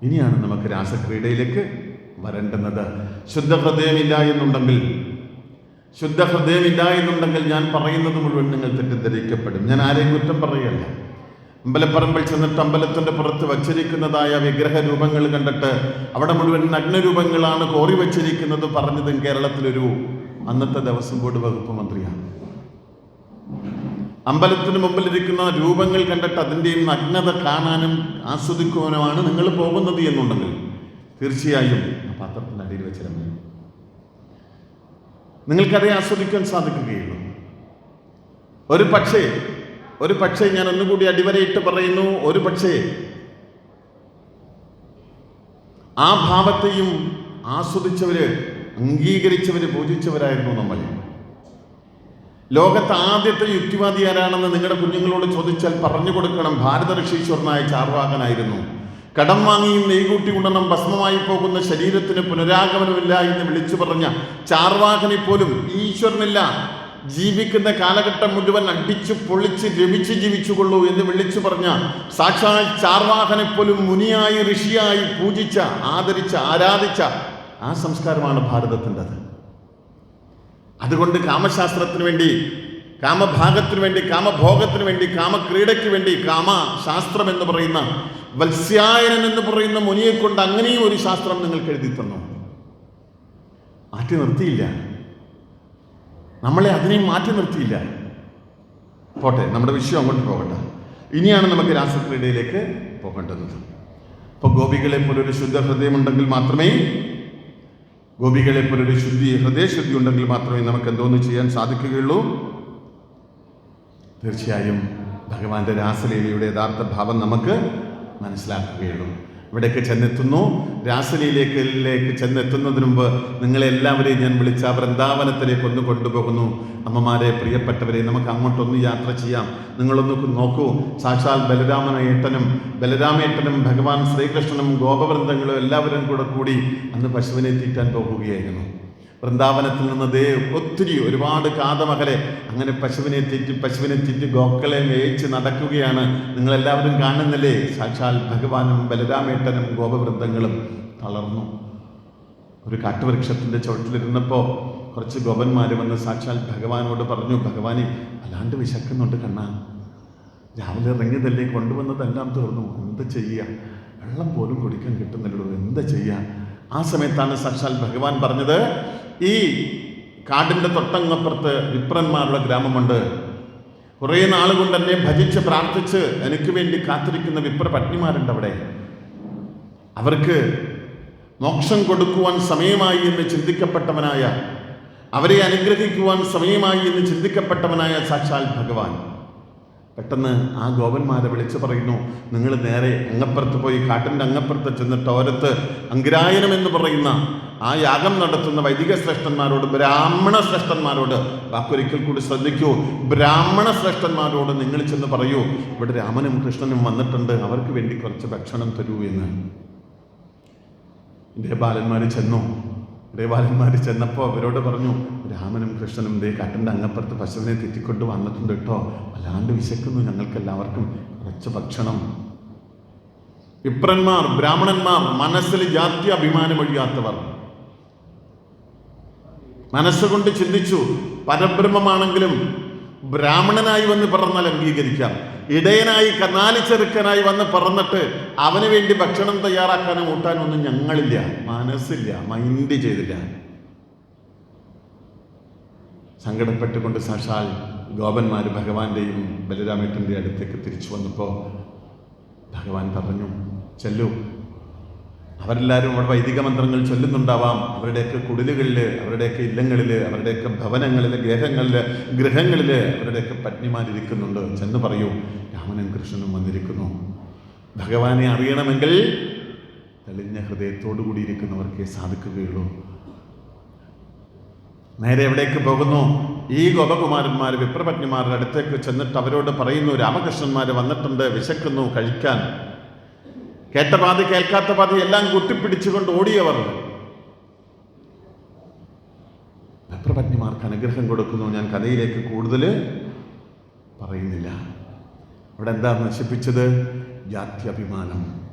ഇനിയാണ് നമുക്ക് രാസക്രീഡയിലേക്ക് വരേണ്ടുന്നത്. ശുദ്ധഹൃദയമില്ല എന്നുണ്ടെങ്കിൽ ഞാൻ പറയുന്നത് മുഴുവൻ നിങ്ങൾ തെറ്റിദ്ധരിക്കപ്പെടും. ഞാൻ ആരെയും കുറ്റം പറയുകയല്ല. അമ്പലപ്പറമ്പിൽ ചെന്നിട്ട് അമ്പലത്തിൻ്റെ പുറത്ത് വച്ചിരിക്കുന്നതായ വിഗ്രഹ രൂപങ്ങൾ കണ്ടിട്ട് അവിടെ മുഴുവൻ നഗ്നരൂപങ്ങളാണ് കോറി വച്ചിരിക്കുന്നത് പറഞ്ഞതും കേരളത്തിലൊരു അന്നത്തെ ദേവസ്വം ബോർഡ് വകുപ്പ് മന്ത്രിയാണ്. അമ്പലത്തിന് മുമ്പിലിരിക്കുന്ന രൂപങ്ങൾ കണ്ടിട്ട് അതിൻ്റെയും നഗ്നത കാണാനും ആസ്വദിക്കുവാനുമാണ് നിങ്ങൾ പോകുന്നത് എന്നുണ്ടെങ്കിൽ തീർച്ചയായും ആ പാത്രത്തിൻ്റെ അടിയിൽ വെച്ചിരുന്നു നിങ്ങൾക്കതേ ആസ്വദിക്കാൻ സാധിക്കുകയുള്ളൂ. ഒരു പക്ഷേ ഞാൻ ഒന്നുകൂടി അടിവരയിട്ട് പറയുന്നു, ഒരു പക്ഷേ ആ ഭാവത്തെയും ആസ്വദിച്ചവര്, അംഗീകരിച്ചവര്, പൂജിച്ചവരായിരുന്നു നമ്മൾ. ലോകത്ത് ആദ്യത്തെ യുക്തിവാദി ആരാണെന്ന് നിങ്ങളുടെ കുഞ്ഞുങ്ങളോട് ചോദിച്ചാൽ പറഞ്ഞു കൊടുക്കണം. ഭാരത ഋഷീശ്വരനായ ചാർവാകനായിരുന്നു. കടം വാങ്ങിയും നെയ്കൂട്ടി ഉണ്ണണം, ഭസ്മമായി പോകുന്ന ശരീരത്തിന് പുനരാഗമനമില്ല എന്ന് വിളിച്ചു പറഞ്ഞ ചാർവാകനെ പോലും ഈശ്വരനില്ല, ജീവിക്കുന്ന കാലഘട്ടം മുഴുവൻ അടിച്ചു പൊളിച്ച് രമിച്ച് ജീവിച്ചുകൊള്ളൂ എന്ന് വിളിച്ചു പറഞ്ഞ സാക്ഷാൽ ചാർവാകനെ പോലും മുനിയായി ഋഷിയായി പൂജിച്ച ആദരിച്ച ആരാധിച്ച ആ സംസ്കാരമാണ് ഭാരതത്തിൻ്റെത്. അതുകൊണ്ട് കാമശാസ്ത്രത്തിന് വേണ്ടി, കാമഭാഗത്തിന് വേണ്ടി, കാമഭോഗത്തിന് വേണ്ടി, കാമക്രീഡയ്ക്ക് വേണ്ടി കാമശാസ്ത്രം എന്ന് പറയുന്ന വത്സ്യായനൻ എന്ന് പറയുന്ന മുനിയെ കൊണ്ട് അങ്ങനെയും ഒരു ശാസ്ത്രം നിങ്ങൾക്ക് എഴുതി തന്നു. മാറ്റി നിർത്തിയില്ല, നമ്മളെ അതിനെയും മാറ്റി നിർത്തിയില്ല. പോട്ടെ, നമ്മുടെ വിഷയം അങ്ങോട്ട് പോകട്ടെ. ഇനിയാണ് നമുക്ക് രാസക്രീഡയിലേക്ക് പോകേണ്ടത്. അപ്പോൾ ഗോപികളെ പോലൊരു ശുദ്ധ ഹൃദയമുണ്ടെങ്കിൽ മാത്രമേ, ഗോപികളെ പോലൊരു ഹൃദയശുദ്ധി ഉണ്ടെങ്കിൽ മാത്രമേ നമുക്ക് എന്തോന്ന് ചെയ്യാൻ സാധിക്കുകയുള്ളൂ. തീർച്ചയായും ഭഗവാന്റെ രാസലീലയുടെ യഥാർത്ഥ ഭാവം നമുക്ക് മനസ്സിലാക്കുകയുള്ളൂ. ഇവിടേക്ക് ചെന്നെത്തുന്നു. രാസലീലയിലേക്ക് ചെന്നെത്തുന്നതിന് മുമ്പ് നിങ്ങളെല്ലാവരെയും ഞാൻ വിളിച്ച വൃന്ദാവനത്തിലേക്ക് ഒന്ന് കൊണ്ടുപോകുന്നു. അമ്മമാരെ, പ്രിയപ്പെട്ടവരെ, നമുക്ക് അങ്ങോട്ടൊന്ന് യാത്ര ചെയ്യാം. നിങ്ങളൊന്ന് നോക്കൂ. സാക്ഷാൽ ബലരാമേട്ടനും ഭഗവാൻ ശ്രീകൃഷ്ണനും ഗോപവൃന്ദങ്ങളും എല്ലാവരും കൂടി അന്ന് പശുവിനെ തീറ്റാൻ പോകുകയായിരുന്നു. വൃന്ദാവനത്തിൽ നിന്ന് ഒത്തിരി ഒരുപാട് കാതമകലെ അങ്ങനെ പശുവിനെ തീറ്റി ഗോക്കളെ മേയിച്ച് നടക്കുകയാണ്. നിങ്ങളെല്ലാവരും കാണുന്നില്ലേ? സാക്ഷാൽ ഭഗവാനും ബലരാമേട്ടനും ഗോപവൃന്ദങ്ങളും തളർന്നു. ഒരു കാട്ടുവൃക്ഷത്തിൻ്റെ ചുവട്ടിലിരുന്നപ്പോൾ കുറച്ച് ഗോപന്മാർ വന്ന് സാക്ഷാൽ ഭഗവാനോട് പറഞ്ഞു, ഭഗവാനെ വല്ലാണ്ട് വിശക്കുന്നുണ്ട് കണ്ണാ, രാവിലെ ഇറങ്ങിയതല്ലേ, കൊണ്ടുവന്നതെല്ലാം തീർന്നു, എന്ത് ചെയ്യുക, വെള്ളം പോലും കുടിക്കാൻ കിട്ടുന്നില്ലല്ലോ, എന്താ ചെയ്യുക? ആ സമയത്താണ് സാക്ഷാൽ ഭഗവാൻ പറഞ്ഞത്, ഈ കാടിൻ്റെ തൊട്ടങ്ങപ്പുറത്ത് വിപ്രന്മാരുടെ ഗ്രാമമുണ്ട്. കുറേ നാളുകൊണ്ട് എന്നെ ഭജിച്ച് പ്രാർത്ഥിച്ച് എനിക്ക് വേണ്ടി കാത്തിരിക്കുന്ന വിപ്ര പത്നിമാരുണ്ട് അവിടെ. അവർക്ക് മോക്ഷം കൊടുക്കുവാൻ സമയമായി എന്ന് ചിന്തിക്കപ്പെട്ടവനായ, അവരെ അനുഗ്രഹിക്കുവാൻ സമയമായി എന്ന് ചിന്തിക്കപ്പെട്ടവനായ സാക്ഷാൽ ഭഗവാൻ പെട്ടെന്ന് ആ ഗോപന്മാരെ വിളിച്ചു പറയുന്നു, നിങ്ങൾ നേരെ അങ്ങപ്പുറത്ത് പോയി, കാട്ടിൻ്റെ അങ്ങപ്പുറത്ത് ചെന്നിട്ട് ഓരത്ത് അങ്കിരായനം എന്ന് പറയുന്ന ആ യാഗം നടത്തുന്ന വൈദിക ശ്രേഷ്ഠന്മാരോട്, ബ്രാഹ്മണ ശ്രേഷ്ഠന്മാരോട്, വാക്കൊരിക്കൽ കൂടി ശ്രദ്ധിക്കൂ, ബ്രാഹ്മണ ശ്രേഷ്ഠന്മാരോട് നിങ്ങൾ ചെന്ന് പറയൂ, ഇവിടെ രാമനും കൃഷ്ണനും വന്നിട്ടുണ്ട്, അവർക്ക് വേണ്ടി കുറച്ച് ഭക്ഷണം തരൂ എന്ന്. ദേവാലന്മാർ ചെന്നപ്പോൾ അവരോട് പറഞ്ഞു, രാമനും കൃഷ്ണനും കാട്ടിൻ്റെ അങ്ങപ്പുറത്ത് പശുവിനെ തെറ്റിക്കൊണ്ട് വന്നിട്ടുണ്ട് കേട്ടോ, വല്ലാണ്ട് വിശക്കുന്നു, ഞങ്ങൾക്ക് എല്ലാവർക്കും കുറച്ച് ഭക്ഷണം. വിപ്രന്മാർ, ബ്രാഹ്മണന്മാർ, മനസ്സിൽ ജാതി അഭിമാനം ഒഴിയാത്തവർ, മനസ്സുകൊണ്ട് ചിന്തിച്ചു, പരബ്രഹ്മമാണെങ്കിലും ബ്രാഹ്മണനായി വന്ന് പിറന്നാൽ അംഗീകരിക്കാം, ഇടയനായി കന്നാലിച്ചെറുക്കനായി വന്ന് പിറന്നിട്ട് അവന് വേണ്ടി ഭക്ഷണം തയ്യാറാക്കാനും ഊട്ടാനും ഒന്നും ഞങ്ങളില്ല, മനസ്സില്ല, മൈൻഡ് ചെയ്തില്ല. സങ്കടപ്പെട്ടുകൊണ്ട് സാക്ഷാൽ ഗോപന്മാർ ഭഗവാന്റെയും ബലരാമേട്ടൻ്റെ അടുത്തേക്ക് തിരിച്ചു വന്നപ്പോൾ ഭഗവാൻ പറഞ്ഞു, ചെല്ലൂ, അവരെല്ലാവരും അവിടെ വൈദിക മന്ത്രങ്ങൾ ചൊല്ലുന്നുണ്ടാവാം, അവരുടെയൊക്കെ കുടിലുകളിൽ, അവരുടെയൊക്കെ ഇല്ലങ്ങളിൽ, അവരുടെയൊക്കെ ഭവനങ്ങളിൽ, ഗൃഹങ്ങളിൽ അവരുടെയൊക്കെ പത്നിമാരിയ്ക്കുന്നുണ്ട്, ചെന്ന് പറയൂ, രാമനും കൃഷ്ണനും വന്നിരിക്കുന്നു. ഭഗവാനെ അറിയണമെങ്കിൽ തെളിഞ്ഞ ഹൃദയത്തോടു കൂടിയിരിക്കുന്നവർക്കേ സാധിക്കുകയുള്ളൂ. നേരെ എവിടേക്ക് പോകുന്നു? ഈ ഗോപകുമാരന്മാർ വിപ്രപത്നിമാരുടെ അടുത്തേക്ക് ചെന്നിട്ട് അവരോട് പറയുന്നു, രാമകൃഷ്ണന്മാർ വന്നിട്ടുണ്ട്, വിശക്കുന്നു, കഴിക്കാൻ. കേട്ട പാതി കേൾക്കാത്ത പാതി എല്ലാം കുട്ടിപ്പിടിച്ചുകൊണ്ട് ഓടിയവർ വിപ്രപത്നിമാർക്ക് അനുഗ്രഹം കൊടുക്കുന്നു. ഞാൻ കഥയിലേക്ക് കൂടുതൽ പറയുന്നില്ല. അവിടെ എന്താ നശിപ്പിച്ചത്? ജാത്യഭിമാനം.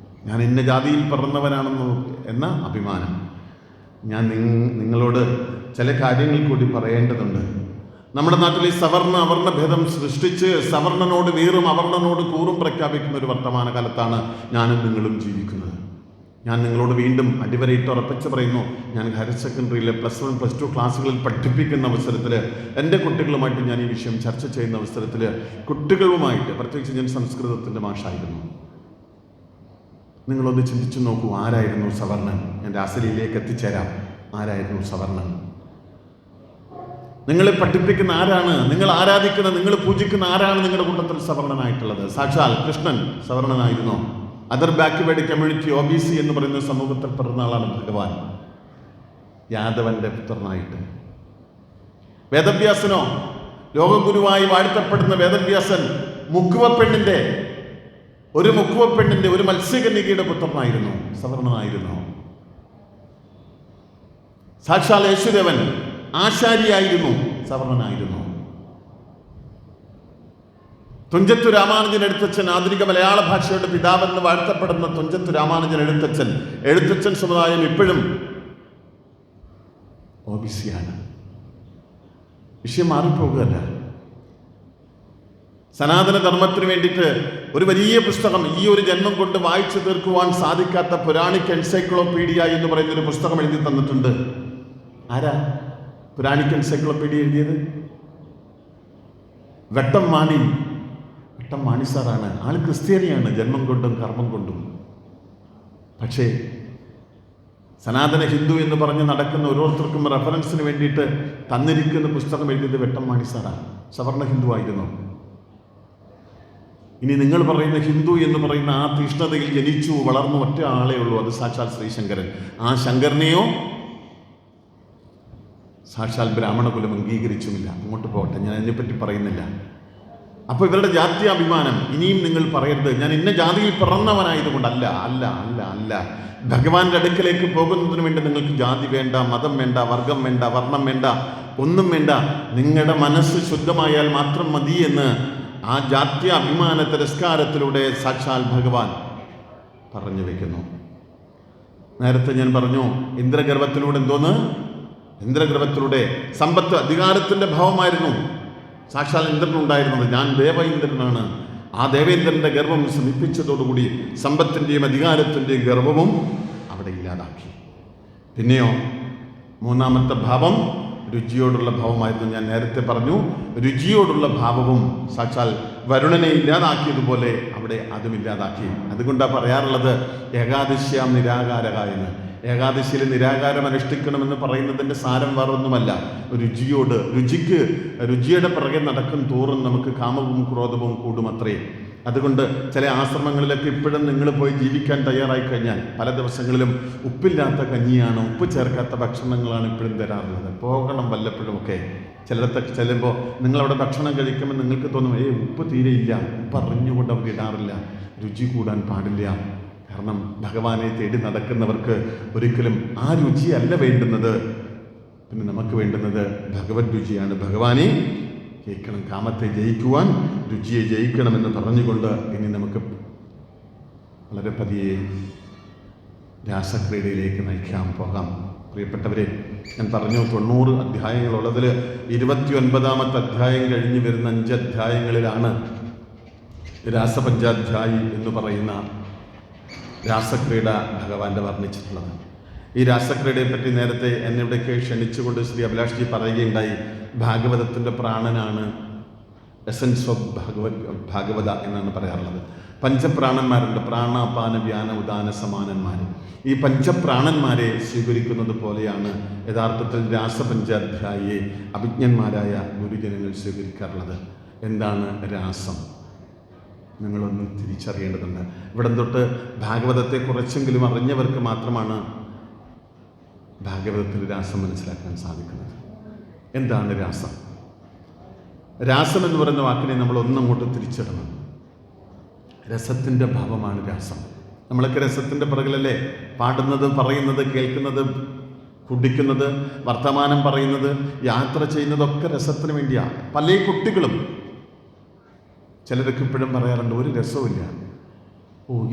ഞാൻ ഇന്ന ജാതിയിൽ പിറന്നവനാണെന്ന് എന്ന അഭിമാനം. ഞാൻ നിങ്ങളോട് ചില കാര്യങ്ങൾ കൂടി പറയേണ്ടതുണ്ട്. നമ്മുടെ നാട്ടിൽ ഈ സവർണ അവർണ ഭേദം സൃഷ്ടിച്ച് സവർണനോട് വീറും അവർണനോട് കൂറും പ്രഖ്യാപിക്കുന്ന ഒരു വർത്തമാന കാലത്താണ് ഞാനും നിങ്ങളും ജീവിക്കുന്നത്. ഞാൻ നിങ്ങളോട് വീണ്ടും അടിവരയിട്ട് ഉറപ്പിച്ച് പറയുന്നു, ഞാൻ ഹയർ സെക്കൻഡറിയിലെ +1 +2 ക്ലാസ്സുകളിൽ പഠിപ്പിക്കുന്ന അവസരത്തിൽ, എൻ്റെ കുട്ടികളുമായിട്ട് ഞാൻ ഈ വിഷയം ചർച്ച ചെയ്യുന്ന അവസരത്തിൽ, കുട്ടികളുമായിട്ട് പ്രത്യേകിച്ച് ഞാൻ സംസ്കൃതത്തിൻ്റെ മാഷായിരുന്നു. നിങ്ങളൊന്ന് ചിന്തിച്ചു നോക്കൂ, ആരായിരുന്നു സവർണൻ? ഞാൻ രാസലീലയിലേക്ക് എത്തിച്ചേരാം. ആരായിരുന്നു സവർണൻ? നിങ്ങളെ പഠിപ്പിക്കുന്ന ആരാണ്? നിങ്ങൾ ആരാധിക്കുന്ന, നിങ്ങൾ പൂജിക്കുന്ന ആരാണ് നിങ്ങളുടെ കൂട്ടത്തിൽ സവർണനായിട്ടുള്ളത്? സാക്ഷാൽ കൃഷ്ണൻ സവർണനായിരുന്നു. അതർ ബാക്ക്വേർഡ് കമ്മ്യൂണിറ്റി OBC എന്ന് പറയുന്ന സമൂഹത്തിൽ പിറന്ന ആളാണ് ഭഗവാൻ. യാദവന്റെ പുത്രനായിട്ട്. വേദവ്യാസനോ? ലോകഗുരുവായി വാഴ്ത്തപ്പെടുന്ന വേദവ്യാസൻ മുക്കുവ പെണ്ണിന്റെ ഒരു മുക്കുവ പെണ്ണിന്റെ, ഒരു മത്സ്യകന്യകയുടെ പുത്രനായിരുന്നു, സവർണനായിരുന്നു. സാക്ഷാൽ യേശുദേവൻ ആശാരിയായിരുന്നു, സവർണനായിരുന്നു. തുഞ്ചത്തു രാമാനുജൻ എഴുത്തച്ഛൻ, ആധുനിക മലയാള ഭാഷയുടെ പിതാവെന്ന് വാഴ്ത്തപ്പെടുന്ന തുഞ്ചത്തു രാമാനുജൻ എഴുത്തച്ഛൻ സമുദായം ഇപ്പോഴും OBC-യാണ്. വിഷയം മാറിപ്പോകുകയല്ല. സനാതന ധർമ്മത്തിന് വേണ്ടിയിട്ട് ഒരു വലിയ പുസ്തകം, ഈ ഒരു ജന്മം കൊണ്ട് വായിച്ചു തീർക്കുവാൻ സാധിക്കാത്ത പുരാണിക് എൻസൈക്ലോപീഡിയ എന്ന് പറയുന്ന ഒരു പുസ്തകം എഴുതി തന്നിട്ടുണ്ട്. ആരാ പുരാണിക് എൻസൈക്ലോപീഡിയ എഴുതിയത്? വെട്ടം മാണി സാറാണ്. ആൾ ക്രിസ്ത്യാനിയാണ്, ജന്മം കൊണ്ടും കർമ്മം കൊണ്ടും. പക്ഷേ സനാതന ഹിന്ദു എന്ന് പറഞ്ഞ് നടക്കുന്ന ഓരോരുത്തർക്കും റെഫറൻസിന് വേണ്ടിയിട്ട് തന്നിരിക്കുന്ന പുസ്തകം എഴുതിയത് വെട്ടം മാണി സാറാണ്. സവർണ ഹിന്ദു ആയിരുന്നു. ഇനി നിങ്ങൾ പറയുന്ന ഹിന്ദു എന്ന് പറയുന്ന ആ തീഷ്ണതയിൽ ജനിച്ചു വളർന്നു ഒറ്റ ആളേ ഉള്ളൂ, അത് സാക്ഷാൽ ശ്രീശങ്കരൻ. ആ ശങ്കരനെയോ സാക്ഷാൽ ബ്രാഹ്മണകുലം അംഗീകരിച്ചുമില്ല. അങ്ങോട്ട് പോകട്ടെ, ഞാൻ അതിനെപ്പറ്റി പറയുന്നില്ല. അപ്പോൾ ഇവരുടെ ജാത്യാഭിമാനം ഇനിയും നിങ്ങൾ പറയരുത് ഞാൻ ഇന്ന ജാതിയിൽ പിറന്നവനായതുകൊണ്ടല്ല. അല്ല അല്ല അല്ല ഭഗവാന്റെ അടുക്കലേക്ക് പോകുന്നതിന് വേണ്ടി നിങ്ങൾക്ക് ജാതി വേണ്ട, മതം വേണ്ട, വർഗം വേണ്ട, വർണ്ണം വേണ്ട, ഒന്നും വേണ്ട. നിങ്ങളുടെ മനസ്സ് ശുദ്ധമായാൽ മാത്രം മതി എന്ന് ആ ജാത്യാഭിമാന തിരസ്കാരത്തിലൂടെ സാക്ഷാൽ ഭഗവാൻ പറഞ്ഞു വെക്കുന്നു. നേരത്തെ ഞാൻ പറഞ്ഞു ഇന്ദ്രഗർഭത്തിലൂടെ ഇന്ദ്രഗർഭത്തിലൂടെ സമ്പത്ത്, അധികാരത്തിന്റെ ഭാവമായിരുന്നു സാക്ഷാൽ ഇന്ദ്രനുണ്ടായിരുന്നത്. ഞാൻ ദേവ ഇന്ദ്രനാണ്. ആ ദേവേന്ദ്രന്റെ ഗർഭം ശമിപ്പിച്ചതോടുകൂടി സമ്പത്തിൻ്റെയും അധികാരത്തിൻ്റെയും ഗർഭവും അവിടെ ഇല്ലാതാക്കി. പിന്നെയോ മൂന്നാമത്തെ ഭാവം രുചിയോടുള്ള ഭാവമായിരുന്നു. ഞാൻ നേരത്തെ പറഞ്ഞു രുചിയോടുള്ള ഭാവവും സാക്ഷാൽ വരുണനെ ഇല്ലാതാക്കിയതുപോലെ അവിടെ അതും ഇല്ലാതാക്കി. അതുകൊണ്ടാണ് പറയാറുള്ളത് ഏകാദശ്യാം നിരാകാരക എന്ന്. ഏകാദശിയിൽ നിരാകാരം അനുഷ്ഠിക്കണമെന്ന് പറയുന്നതിൻ്റെ സാരം വേറൊന്നുമല്ല. രുചിയുടെ പിറകെ നടക്കും തോറും നമുക്ക് കാമവും ക്രോധവും കൂടുമത്രേ. അതുകൊണ്ട് ചില ആശ്രമങ്ങളിലൊക്കെ ഇപ്പോഴും നിങ്ങൾ പോയി ജീവിക്കാൻ തയ്യാറായി കഴിഞ്ഞാൽ പല ദിവസങ്ങളിലും ഉപ്പില്ലാത്ത കഞ്ഞിയാണ്, ഉപ്പ് ചേർക്കാത്ത ഭക്ഷണങ്ങളാണ് ഇപ്പോഴും തരാറുള്ളത്. പോകണം വല്ലപ്പോഴുമൊക്കെ. ചിലടത്തൊക്കെ ചെല്ലുമ്പോൾ നിങ്ങളവിടെ ഭക്ഷണം കഴിക്കുമ്പോൾ നിങ്ങൾക്ക് തോന്നും ഉപ്പ് തീരെയില്ല. ഉപ്പ് അറിഞ്ഞുകൊണ്ട് അവർ ഇടാറില്ല. രുചി കൂടാൻ പാടില്ല. കാരണം ഭഗവാനെ തേടി നടക്കുന്നവർക്ക് ഒരിക്കലും ആ രുചിയല്ല വേണ്ടുന്നത്. പിന്നെ നമുക്ക് വേണ്ടുന്നത് ഭഗവത് രുചിയാണ്. ഭഗവാനെ ജയിക്കണം, കാമത്തെ ജയിക്കുവാൻ രുചിയെ ജയിക്കണമെന്ന് പറഞ്ഞുകൊണ്ട് ഇനി നമുക്ക് വളരെ പതിയെ രാസക്രീഡയിലേക്ക് പോകാം. പ്രിയപ്പെട്ടവരെ, ഞാൻ പറഞ്ഞു 90 അധ്യായങ്ങളുള്ളതിൽ 29ാമത്തെ അധ്യായം കഴിഞ്ഞ് വരുന്ന 5 അധ്യായങ്ങളിലാണ് രാസപഞ്ചാധ്യായി എന്ന് പറയുന്ന രാസക്രീഡ ഭഗവാന്റെ വർണ്ണിച്ചിട്ടുള്ളത്. ഈ രാസക്രീഡയെ പറ്റി നേരത്തെ എന്നിവിടേക്ക് ക്ഷണിച്ചുകൊണ്ട് ശ്രീ അഭിലാഷ്ജി പറയുകയുണ്ടായി. ഭാഗവതത്തിൻ്റെ പ്രാണനാണ്, എസൻസ് ഓഫ് ഭാഗവത എന്നാണ് പറയാറുള്ളത്. പഞ്ചപ്രാണന്മാരുണ്ട്, പ്രാണാപാന വ്യാന ഉദാന സമാനന്മാർ. ഈ പഞ്ചപ്രാണന്മാരെ സ്വീകരിക്കുന്നത് പോലെയാണ് യഥാർത്ഥത്തിൽ രാസപഞ്ചാധ്യായിയെ അഭിജ്ഞന്മാരായ ഗുരുജനങ്ങൾ സ്വീകരിക്കാറുള്ളത്. എന്താണ് രാസം? നിങ്ങളൊന്ന് തിരിച്ചറിയേണ്ടതുണ്ട്. ഇവിടെ തൊട്ട് ഭാഗവതത്തെ കുറച്ചെങ്കിലും അറിഞ്ഞവർക്ക് മാത്രമാണ് ഭാഗവതത്തിൽ രാസം മനസ്സിലാക്കാൻ സാധിക്കുന്നത്. എന്താണ് രാസം? രാസം എന്ന് പറയുന്ന വാക്കിനെ നമ്മൾ ഒന്നങ്ങോട്ട് തിരിച്ചിടണം. രസത്തിൻ്റെ ഭാവമാണ് രാസം. നമ്മളൊക്കെ രസത്തിൻ്റെ പിറകിലല്ലേ പാടുന്നത്, പറയുന്നത്, കേൾക്കുന്നത്, കുടിക്കുന്നത്, വർത്തമാനം പറയുന്നത്, യാത്ര ചെയ്യുന്നതൊക്കെ രസത്തിന് വേണ്ടിയാണ്. പല കുട്ടികളും ചിലരൊക്കെ ഇപ്പോഴും പറയാറുണ്ട് ഒരു രസവുമില്ല.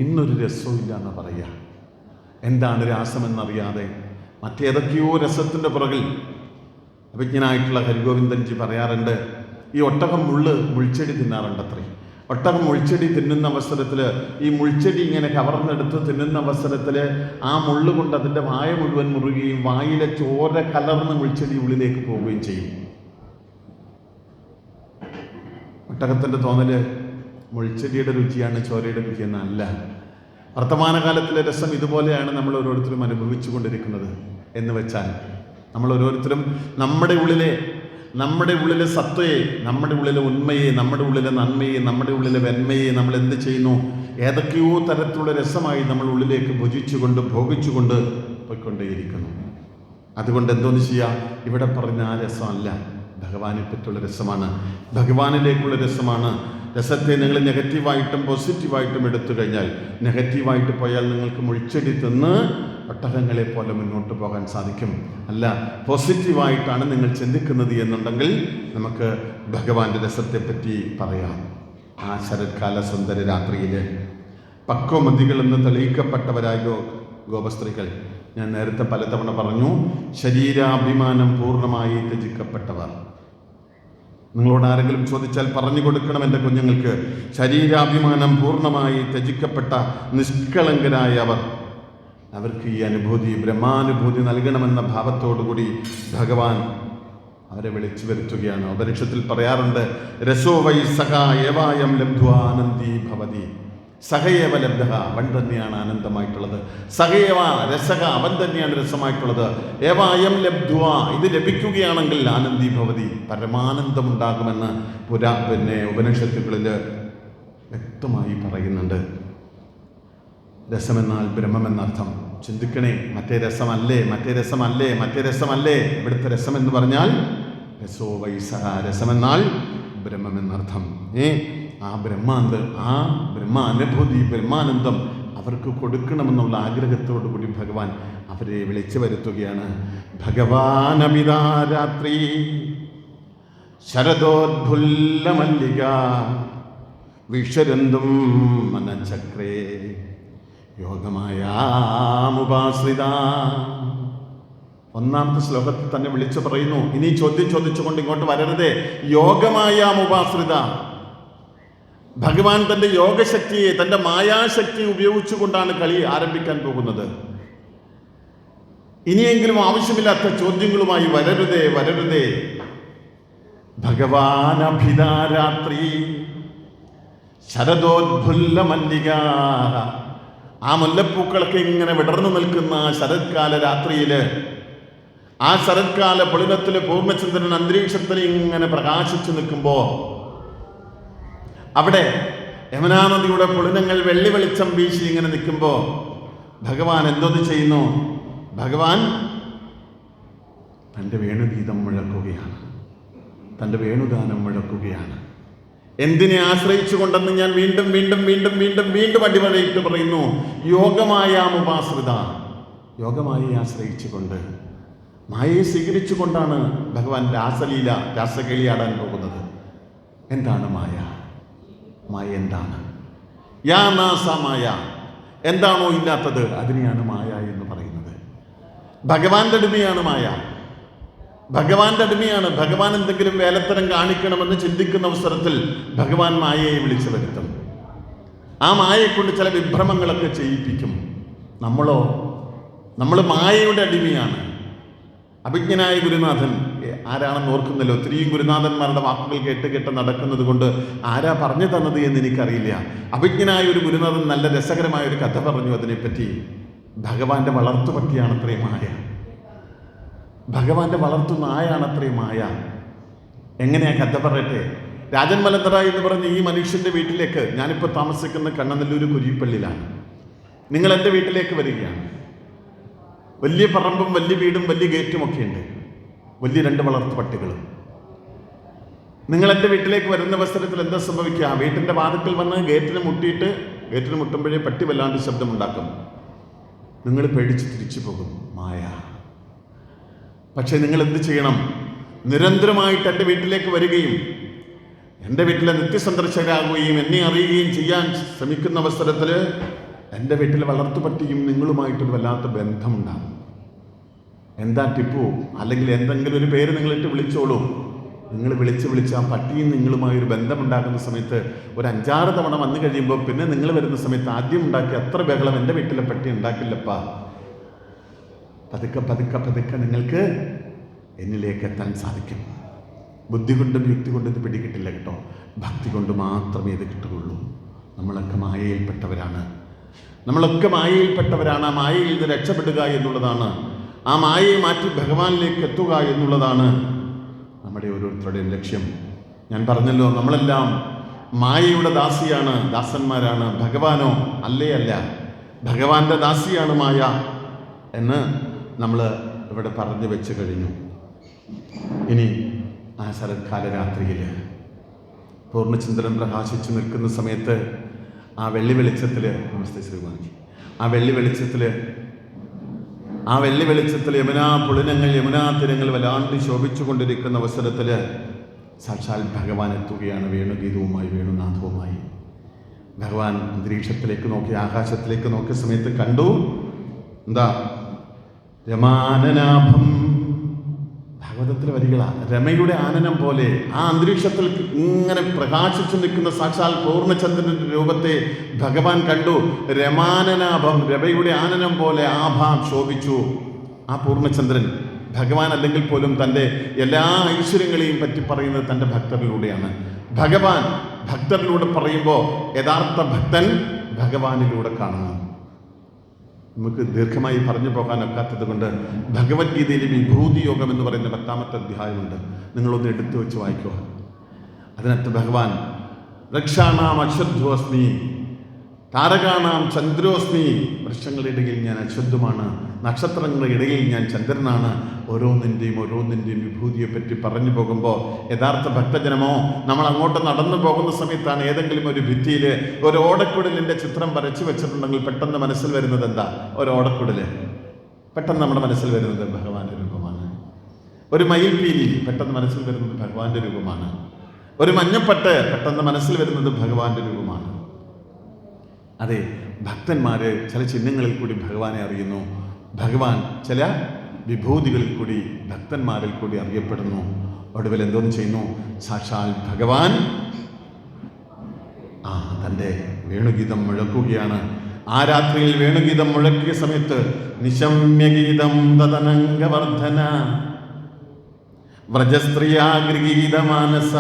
ഇന്നൊരു രസവുമില്ല എന്ന് പറയുക. എന്താണ് രാസമെന്നറിയാതെ മറ്റേതൊക്കെയോ രസത്തിൻ്റെ പുറകിൽ. അഭിജ്ഞനായിട്ടുള്ള ഹരിഗോവിന്ദൻജി പറയാറുണ്ട്, ഈ ഒട്ടകം മുൾച്ചെടി തിന്നാറുണ്ടത്രേ. ഒട്ടകം മുൾച്ചെടി തിന്നുന്ന അവസരത്തിൽ ഈ മുൾച്ചെടി ഇങ്ങനെ കവർന്നെടുത്ത് തിന്നുന്ന അവസരത്തിൽ ആ മുള്ളു കൊണ്ട് അതിൻ്റെ വായ മുഴുവൻ മുറുകയും വായിലെ ചോര കലർന്ന് മുൾച്ചെടി ഉള്ളിലേക്ക് പോവുകയും ചെയ്യും. ഒട്ടകത്തിൻ്റെ തോന്നല് മുൾച്ചെടിയുടെ രുചിയാണ് ചോരയുടെ രുചി എന്നല്ല. വർത്തമാനകാലത്തിലെ രസം ഇതുപോലെയാണ് നമ്മൾ ഓരോരുത്തരും അനുഭവിച്ചു കൊണ്ടിരിക്കുന്നത്. എന്ന് വെച്ചാൽ നമ്മൾ ഓരോരുത്തരും നമ്മുടെ ഉള്ളിലെ സത്തയെ, നമ്മുടെ ഉള്ളിലെ ഉണ്മയെ, നമ്മുടെ ഉള്ളിലെ നന്മയെ, നമ്മുടെ ഉള്ളിലെ വെന്മയെ നമ്മൾ എന്ത് ചെയ്യുന്നു? ഏതൊക്കെയോ തരത്തിലുള്ള രസമായി നമ്മൾ ഉള്ളിലേക്ക് ഭോഗിച്ചുകൊണ്ട് പോയിക്കൊണ്ടേയിരിക്കുന്നു. അതുകൊണ്ട് എന്തോന്ന് ചെയ്യുക? ഇവിടെ പറഞ്ഞ ആ രസമല്ല, ഭഗവാനെ പറ്റിയുള്ള രസമാണ്, ഭഗവാനിലേക്കുള്ള രസമാണ്. രസത്തെ നിങ്ങൾ നെഗറ്റീവായിട്ടും പോസിറ്റീവായിട്ടും എടുത്തു കഴിഞ്ഞാൽ, നെഗറ്റീവായിട്ട് പോയാൽ നിങ്ങൾക്ക് മുൾച്ചെടി തിന്ന് ഒട്ടകങ്ങളെ പോലെ മുന്നോട്ട് പോകാൻ സാധിക്കും. അല്ല, പോസിറ്റീവായിട്ടാണ് നിങ്ങൾ ചിന്തിക്കുന്നത് എന്നുണ്ടെങ്കിൽ നമുക്ക് ഭഗവാന്റെ രസത്തെപ്പറ്റി പറയാം. ആ ശരത്കാല സുന്ദര രാത്രിയിൽ പക്വമതികളെന്ന് തെളിയിക്കപ്പെട്ടവരായ ഗോപസ്ത്രീകൾ, ഞാൻ നേരത്തെ പലതവണ പറഞ്ഞു, ശരീരാഭിമാനം പൂർണ്ണമായി ത്യജിക്കപ്പെട്ടവർ. നിങ്ങളോട് ആരെങ്കിലും ചോദിച്ചാൽ പറഞ്ഞു കൊടുക്കണം എൻ്റെ കുഞ്ഞുങ്ങൾക്ക്, ശരീരാഭിമാനം പൂർണ്ണമായി ത്യജിക്കപ്പെട്ട നിഷ്കളങ്കരായവർ. അവർക്ക് ഈ അനുഭൂതി, ബ്രഹ്മാനുഭൂതി നൽകണമെന്ന ഭാവത്തോടുകൂടി ഭഗവാൻ അവരെ വിളിച്ചു വരുത്തുകയാണ്. ഉപനിഷത്തിൽ പറയാറുണ്ട്, രസോ വൈ സഖ ഏവായം ലബ്ധ്വാ ആനന്ദീ ഭവതി. സഹയേവ ലബ്ധ, അവൻ തന്നെയാണ് ആനന്ദമായിട്ടുള്ളത്. സഹയേവ രസക, അവൻ തന്നെയാണ് രസമായിട്ടുള്ളത്. ഏവായം ലബ്ധ്വാ, ഇത് ലഭിക്കുകയാണെങ്കിൽ ആനന്ദീ ഭവതി, പരമാനന്ദമുണ്ടാകുമെന്ന് ഉപനിഷത്തുകളിൽ വ്യക്തമായി പറയുന്നുണ്ട്. രസമെന്നാൽ ബ്രഹ്മമെന്നർത്ഥം. ചിന്തിക്കണേ, മറ്റേ രസമല്ലേ, മറ്റേ രസമല്ലേ, മറ്റേ രസമല്ലേ. ഇവിടുത്തെ രസമെന്ന് പറഞ്ഞാൽ രസോ വൈസഹ, രസമെന്നാൽ ബ്രഹ്മമെന്നർത്ഥം. ആ ബ്രഹ്മാനുഭൂതി, ബ്രഹ്മാനന്ദം അവർക്ക് കൊടുക്കണമെന്നുള്ള ആഗ്രഹത്തോടു കൂടി ഭഗവാൻ അവരെ വിളിച്ചു വരുത്തുകയാണ്. ഭഗവാനമിതാ രാത്രി ശരദോദ്ഭുല്ല മല്ലിക വിഷരന്തും മനചക്രേ യോഗമായാമുപാശ്രിത. ഒന്നാമത്തെ ശ്ലോകത്തിൽ തന്നെ വിളിച്ചു പറയുന്നു. ഇനി ചോദ്യം ചോദിച്ചുകൊണ്ട് ഇങ്ങോട്ട് വരരുതേ. യോഗമായാമുപാശ്രിത, ഭഗവാൻ തൻ്റെ യോഗശക്തിയെ, തൻ്റെ മായാശക്തി ഉപയോഗിച്ചുകൊണ്ടാണ് കളി ആരംഭിക്കാൻ പോകുന്നത്. ഇനിയെങ്കിലും ആവശ്യമില്ലാത്ത ചോദ്യങ്ങളുമായി വരരുതേ, വരരുതേ. ഭഗവാൻ അഭിതാരാത്രി ശരദോദ്ഭുല്ല മല്ലിക, ആ മുല്ലപ്പൂക്കളൊക്കെ ഇങ്ങനെ വിടർന്നു നിൽക്കുന്ന ശരത്കാല രാത്രിയില്, ആ ശരത്കാല പൊളിനത്തില് പൂർണ്ണചന്ദ്രൻ അന്തരീക്ഷത്തിൽ ഇങ്ങനെ പ്രകാശിച്ചു നിൽക്കുമ്പോ, അവിടെ യമുനാ നദിയുടെ പൊളിനങ്ങൾ വെള്ളി വെളിച്ചം വീശി ഇങ്ങനെ നിൽക്കുമ്പോ ഭഗവാൻ എന്തോന്ന് ചെയ്യുന്നു? ഭഗവാൻ തൻ്റെ വേണുഗീതം മുഴക്കുകയാണ്, തൻ്റെ വേണുഗാനം മുഴക്കുകയാണ്. എന്തിനെ ആശ്രയിച്ചുകൊണ്ടെന്ന് ഞാൻ വീണ്ടും വീണ്ടും വീണ്ടും വീണ്ടും വീണ്ടും അടിവരയിട്ട് പറയുന്നു. യോഗമായാമുപാശ്രിത, യോഗമായി ആശ്രയിച്ചുകൊണ്ട്, മായയെ സ്വീകരിച്ചുകൊണ്ടാണ് ഭഗവാൻ രാസലീല, രാസകളിയാടാൻ പോകുന്നത്. എന്താണ് മായ? മായ എന്താണ്? യാ നാസ മായ, എന്താണോ ഇല്ലാത്തത് അതിനെയാണ് മായ എന്ന് പറയുന്നത്. ഭഗവാന്റെ അടിമയാണ് മായ, ഭഗവാന്റെ അടിമയാണ്. ഭഗവാൻ എന്തെങ്കിലും വേലത്തരം കാണിക്കണമെന്ന് ചിന്തിക്കുന്ന അവസരത്തിൽ ഭഗവാൻ മായയെ വിളിച്ചു വരുത്തും. ആ മായയെക്കൊണ്ട് ചില വിഭ്രമങ്ങളൊക്കെ ചെയ്യിപ്പിക്കും. നമ്മൾ മായയുടെ അടിമയാണ്. അഭിജ്ഞനായ ഗുരുനാഥൻ ആരാണെന്ന് ഓർക്കുന്നില്ല. ഒത്തിരിയും ഗുരുനാഥന്മാരുടെ വാക്കുകൾ കേട്ട് കേട്ട് നടക്കുന്നത് കൊണ്ട് ആരാ പറഞ്ഞു തന്നത് എന്ന് എനിക്കറിയില്ല. അഭിജ്ഞനായ ഒരു ഗുരുനാഥൻ നല്ല രസകരമായ ഒരു കഥ പറഞ്ഞു അതിനെപ്പറ്റി. ഭഗവാന്റെ വളർത്തുപട്ടിയാണത്രേ മായ, ഭഗവാന്റെ വളർത്തു നായാണത്രേ മായ. എങ്ങനെയാ കഥ പറയട്ടെ. രാജൻ മലന്തറ എന്ന് പറഞ്ഞ ഈ മനുഷ്യന്റെ വീട്ടിലേക്ക്, ഞാനിപ്പോൾ താമസിക്കുന്ന കണ്ണനല്ലൂർ കുരിപ്പള്ളിയിലാണ്, നിങ്ങൾ എൻ്റെ വീട്ടിലേക്ക് വരികയാണ്. വലിയ പറമ്പും വലിയ വീടും വലിയ ഗേറ്റും ഒക്കെ ഉണ്ട്, വലിയ 2 വളർത്തു പട്ടികളും. നിങ്ങൾ എൻ്റെ വീട്ടിലേക്ക് വരുന്ന അവസരത്തിൽ എന്താ സംഭവിക്കുക? വീട്ടിൻ്റെ വാതിൽക്കൽ വന്ന് ഗേറ്റിന് മുട്ടുമ്പോഴേ പട്ടി വല്ലാണ്ട് ശബ്ദമുണ്ടാക്കും. നിങ്ങൾ പേടിച്ച് തിരിച്ചു പോകും. മായ. പക്ഷെ നിങ്ങൾ എന്ത് ചെയ്യണം? നിരന്തരമായിട്ട് എൻ്റെ വീട്ടിലേക്ക് വരികയും എൻ്റെ വീട്ടിലെ നിത്യസന്ദർശകരാകുകയും എന്നെ അറിയുകയും ചെയ്യാൻ ശ്രമിക്കുന്ന അവസരത്തിൽ എൻ്റെ വീട്ടിലെ വളർത്തുപട്ടിയും നിങ്ങളുമായിട്ടൊരു വല്ലാത്ത ബന്ധമുണ്ടാകും. എന്താ ടിപ്പു, അല്ലെങ്കിൽ എന്തെങ്കിലും ഒരു പേര് നിങ്ങളിട്ട് വിളിച്ചോളൂ. നിങ്ങൾ വിളിച്ച് ആ പട്ടിയും നിങ്ങളുമായൊരു ബന്ധമുണ്ടാക്കുന്ന സമയത്ത് ഒരു 5-6 തവണ വന്നു കഴിയുമ്പോൾ പിന്നെ നിങ്ങൾ വരുന്ന സമയത്ത് ആദ്യം ഉണ്ടാക്കിയ അത്ര ബഹളം എൻ്റെ വീട്ടിലെ പട്ടി ഉണ്ടാക്കില്ലപ്പാ. പതുക്കെ പതുക്കെ പതുക്കെ നിങ്ങൾക്ക് എന്നിലേക്ക് എത്താൻ സാധിക്കും. ബുദ്ധി കൊണ്ടും യുക്തി കൊണ്ടും ഇത് പിടികിട്ടില്ല കേട്ടോ, ഭക്തി കൊണ്ട് മാത്രമേ ഇത് കിട്ടുകയുള്ളൂ. നമ്മളൊക്കെ മായയിൽപ്പെട്ടവരാണ്. ആ മായയിൽ നിന്ന് രക്ഷപ്പെടുക എന്നുള്ളതാണ്, ആ മായയെ മാറ്റി ഭഗവാനിലേക്ക് എത്തുക എന്നുള്ളതാണ് നമ്മുടെ ഓരോരുത്തരുടെയും ലക്ഷ്യം. ഞാൻ പറഞ്ഞല്ലോ, നമ്മളെല്ലാം മായയുടെ ദാസന്മാരാണ്. ഭഗവാനോ അല്ല, ഭഗവാന്റെ ദാസിയാണ് മായ എന്ന് നമ്മൾ ഇവിടെ പറഞ്ഞു വെച്ച് കഴിഞ്ഞു. ഇനി ആ ശരത്കാല രാത്രിയിൽ പൂർണ്ണചന്ദ്രൻ പ്രകാശിച്ചു നിൽക്കുന്ന സമയത്ത് ആ വെള്ളി വെളിച്ചത്തിൽ യമുനാ പുളിനങ്ങൾ, യമുനാ തീരങ്ങൾ വല്ലാണ്ട് ശോഭിച്ചു കൊണ്ടിരിക്കുന്ന അവസരത്തിൽ സാക്ഷാൽ ഭഗവാൻ എത്തുകയാണ് വേണുഗീതവുമായി, വേണുനാഥവുമായി. ഭഗവാൻ അന്തരീക്ഷത്തിലേക്ക് നോക്കി, ആകാശത്തിലേക്ക് നോക്കിയ സമയത്ത് കണ്ടു, എന്താ? രമാനനാഭം. ഭാഗവതത്തിലെ വരികളാണ്. രമയുടെ ആനനം പോലെ ആ അന്തരീക്ഷത്തിൽ ഇങ്ങനെ പ്രകാശിച്ചു നിൽക്കുന്ന സാക്ഷാൽ പൂർണ്ണചന്ദ്രന്റെ രൂപത്തെ ഭഗവാൻ കണ്ടു. രമാനനാഭം, രമയുടെ ആനനം പോലെ ആഭാം ശോഭിച്ചു. ആ പൂർണ്ണചന്ദ്രൻ ഭഗവാൻ അല്ലെങ്കിൽ പോലും തൻ്റെ എല്ലാ ഐശ്വര്യങ്ങളെയും പറ്റി പറയുന്നത് തൻ്റെ ഭക്തരിലൂടെയാണ്. ഭഗവാൻ ഭക്തരിലൂടെ പറയുമ്പോൾ യഥാർത്ഥ ഭക്തൻ ഭഗവാനിലൂടെ കാണുന്നു. നമുക്ക് ദീർഘമായി പറഞ്ഞു പോകാനൊക്കാത്തത് കൊണ്ട് ഭഗവത്ഗീതയിൽ വിഭൂതി യോഗം എന്ന് പറയുന്ന 10ാമത്തെ അധ്യായമുണ്ട്. നിങ്ങളൊന്ന് എടുത്തു വെച്ച് വായിക്കുക. അതിനകത്ത് ഭഗവാൻ വൃക്ഷാണാം അശ്വത്ഥോസ്മി, താരകാണാം ചന്ദ്രോസ്മി. വൃക്ഷങ്ങളുടെ ഇടയിൽ ഞാൻ അശ്വത്ഥമാണ്, നക്ഷത്രങ്ങളുടെ ഇടയിൽ ഞാൻ ചന്ദ്രനാണ്. ഓരോന്നിൻ്റെയും വിഭൂതിയെ പറ്റി പറഞ്ഞു പോകുമ്പോൾ യഥാർത്ഥ ഭക്തജനമോ നമ്മൾ അങ്ങോട്ട് നടന്നു പോകുന്ന സമയത്താണ് ഏതെങ്കിലും ഒരു ഭിത്തിയിൽ ഒരു ഓടക്കുടലിൻ്റെ ചിത്രം വരച്ചു വെച്ചിട്ടുണ്ടെങ്കിൽ പെട്ടെന്ന് മനസ്സിൽ വരുന്നത് എന്താ? ഒരു ഓടക്കുടൽ. പെട്ടെന്ന് നമ്മുടെ മനസ്സിൽ വരുന്നത് ഭഗവാന്റെ രൂപമാണ്. ഒരു മയിൽപീലി പെട്ടെന്ന് മനസ്സിൽ വരുന്നത് ഭഗവാന്റെ രൂപമാണ്. ഒരു മഞ്ഞപ്പട്ട് പെട്ടെന്ന് മനസ്സിൽ വരുന്നത് ഭഗവാന്റെ രൂപമാണ്. അതെ, ഭക്തന്മാര് ചില ചിഹ്നങ്ങളിൽ കൂടി ഭഗവാനെ അറിയുന്നു. ഭഗവാൻ ചില വിഭൂതികളിൽ കൂടി ഭക്തന്മാരിൽ കൂടി അറിയപ്പെടുന്നു. ഒടുവിൽ എന്തോന്ന് ചെയ്യുന്നു? സാക്ഷാൽ ഭഗവാൻ തൻ്റെ വേണുഗീതം മുഴക്കുകയാണ്. ആ രാത്രിയിൽ വേണുഗീതം മുഴക്കിയ സമയത്ത് നിശമ്യഗീതം തദനംഗവർദ്ധന വ്രജസ്ത്രീയാ ഗൃഹീതമാനസ,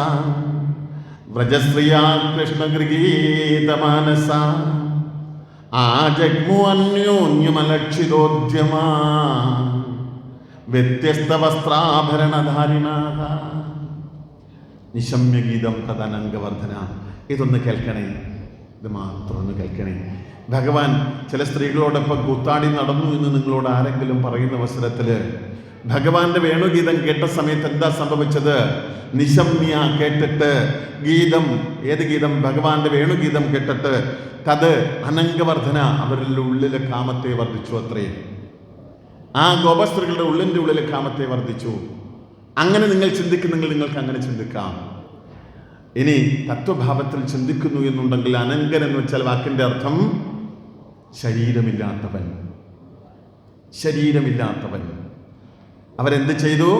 വ്രജസ്ത്രീയാ കൃഷ്ണഗൃഹീതമാനസ ആജഗ്മു അന്യോന്യമലക്ഷിതോദ്യമാ വ്യത്യസ്ത വസ്ത്രാഭരണധാരിണാഃ. നിശമ്യഗീതം തദനംഗവർദ്ധന. ഇതൊന്ന് കേൾക്കണേ, ഇത് മാത്രം ഒന്ന് കേൾക്കണേ. ഭഗവാൻ ചില സ്ത്രീകളോടൊപ്പം കൂത്താടി നടന്നു എന്ന് നിങ്ങളോട് ആരെങ്കിലും പറയുന്ന അവസരത്തിൽ ഭഗവാന്റെ വേണുഗീതം കേട്ട സമയത്ത് എന്താ സംഭവിച്ചത്? നിശമ്യ കേട്ടിട്ട്, ഗീതം, ഏത് ഗീതം? ഭഗവാന്റെ വേണുഗീതം കേട്ടിട്ട് തത് അനംഗവർദ്ധന, അവരുടെ ഉള്ളിലെ കാമത്തെ വർദ്ധിച്ചു. അത്രയും ആ ഗോപസ്ത്രീകളുടെ ഉള്ളിൻ്റെ ഉള്ളിലെ കാമത്തെ വർദ്ധിച്ചു. അങ്ങനെ നിങ്ങൾ ചിന്തിക്കുന്നെങ്കിൽ നിങ്ങൾക്ക് അങ്ങനെ ചിന്തിക്കാം. ഇനി തത്വഭാവത്തിൽ ചിന്തിക്കുന്നു എന്നുണ്ടെങ്കിൽ അനങ്കൻ എന്ന് വെച്ചാൽ വാക്കിൻ്റെ അർത്ഥം ശരീരമില്ലാത്തവൻ. ശരീരമില്ലാത്തവൻ. അവരെന്ത് ചെയ്തു?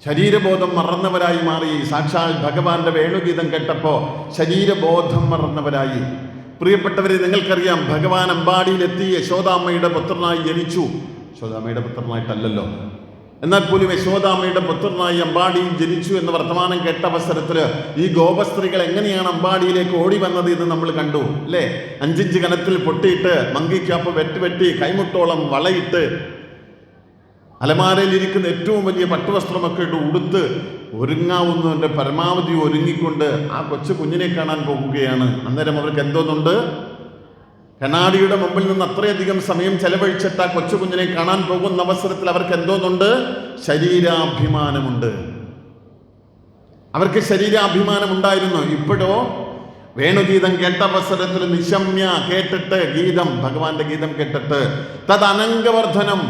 ശരീരബോധം മറന്നവരായി മാറി. സാക്ഷാൽ ഭഗവാന്റെ വേണുഗീതം കേട്ടപ്പോൾ ശരീരബോധം മറന്നവരായി. പ്രിയപ്പെട്ടവരെ, നിങ്ങൾക്കറിയാം, ഭഗവാൻ അമ്പാടിയിലെത്തി യശോദാമ്മയുടെ പുത്രനായി ജനിച്ചു. യശോദാമ്മയുടെ പുത്രനായിട്ടല്ലല്ലോ, എന്നാൽ പോലും യശോദാമ്മയുടെ പുത്രനായി അമ്പാടിയിൽ ജനിച്ചു എന്ന വർത്തമാനം കേട്ട അവസരത്തിൽ ഈ ഗോപസ്ത്രീകൾ എങ്ങനെയാണ് അമ്പാടിയിലേക്ക് ഓടി വന്നത് എന്ന് നമ്മൾ കണ്ടു, അല്ലേ? 5 കനത്തിൽ പൊട്ടിയിട്ട്, മങ്കിക്കാപ്പ് വെട്ടി കൈമുട്ടോളം വളയിട്ട്, അലമാരയിലിരിക്കുന്ന ഏറ്റവും വലിയ പട്ടുവസ്ത്രമൊക്കെ ഇട്ട് ഉടുത്ത് ഒരുങ്ങാവുന്നതിൻ്റെ പരമാവധി ഒരുങ്ങിക്കൊണ്ട് ആ കൊച്ചു കുഞ്ഞിനെ കാണാൻ പോകുകയാണ്. അന്നേരം അവർക്ക് എന്തോന്നുണ്ട്? കണ്ണാടിയുടെ മുമ്പിൽ നിന്ന് അത്രയധികം സമയം ചെലവഴിച്ചിട്ട് ആ കൊച്ചു കുഞ്ഞിനെ കാണാൻ പോകുന്ന അവസരത്തിൽ അവർക്ക് എന്തോന്നുണ്ട്? ശരീരാഭിമാനമുണ്ട്. അവർക്ക് ശരീരാഭിമാനമുണ്ടായിരുന്നു. ഇപ്പോഴോ വേണുഗീതം കേട്ട അവസരത്തിൽ നിശമ്യ കേട്ടിട്ട്, ഗീതം, ഭഗവാന്റെ ഗീതം കേട്ടിട്ട് തത് അനംഗവർദ്ധനം,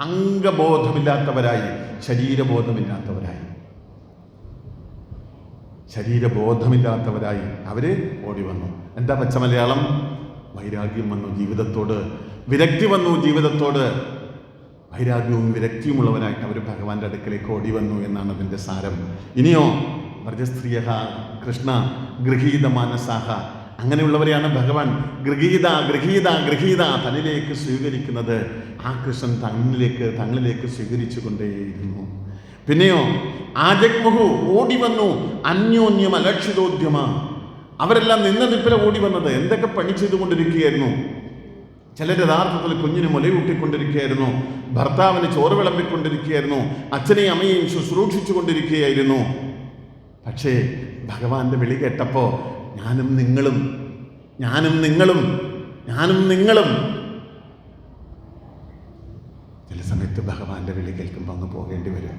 അംഗബോധമില്ലാത്തവരായി, ശരീരബോധമില്ലാത്തവരായി അവര് ഓടി വന്നു. എന്താ പച്ച മലയാളം? വൈരാഗ്യം വന്നു ജീവിതത്തോട്, വിരക്തി വന്നു ജീവിതത്തോട്. വൈരാഗ്യവും വിരക്തിയുമുള്ളവരായിട്ട് അവർ ഭഗവാന്റെ അടുക്കലേക്ക് ഓടി വന്നു എന്നാണ് അതിൻ്റെ സാരം. ഇനിയോ വ്രജസ്ത്രീയഃ കൃഷ്ണ ഗൃഹീത മാനസാഹ, അങ്ങനെയുള്ളവരെയാണ് ഭഗവാൻ ഗൃഹീത തന്നിലേക്ക് സ്വീകരിക്കുന്നത്. ആ കൃഷ്ണൻ തങ്ങളിലേക്ക് സ്വീകരിച്ചു കൊണ്ടേയിരുന്നു. പിന്നെയോ ആജഗ്മുഹു, ഓടി വന്നു, അന്യോന്യം അലക്ഷിതോദ്യമ, അവരെല്ലാം നിന്ന നിപ്പിലെ ഓടി വന്നത്. എന്തൊക്കെ പണി ചെയ്തുകൊണ്ടിരിക്കുകയായിരുന്നു? ചിലർ യഥാർത്ഥത്തിൽ കുഞ്ഞിന് മുലയൂട്ടിക്കൊണ്ടിരിക്കുകയായിരുന്നു, ഭർത്താവിന് ചോറ് വിളമ്പിക്കൊണ്ടിരിക്കുകയായിരുന്നു, അച്ഛനെയും അമ്മയെയും ശുശ്രൂഷിച്ചു കൊണ്ടിരിക്കുകയായിരുന്നു. പക്ഷേ ഭഗവാന്റെ വിളി കേട്ടപ്പോൾ ഞാനും നിങ്ങളും ചില സമയത്ത് ഭഗവാന്റെ വിളി കേൾക്കുമ്പോൾ അങ്ങ് പോകേണ്ടി വരും.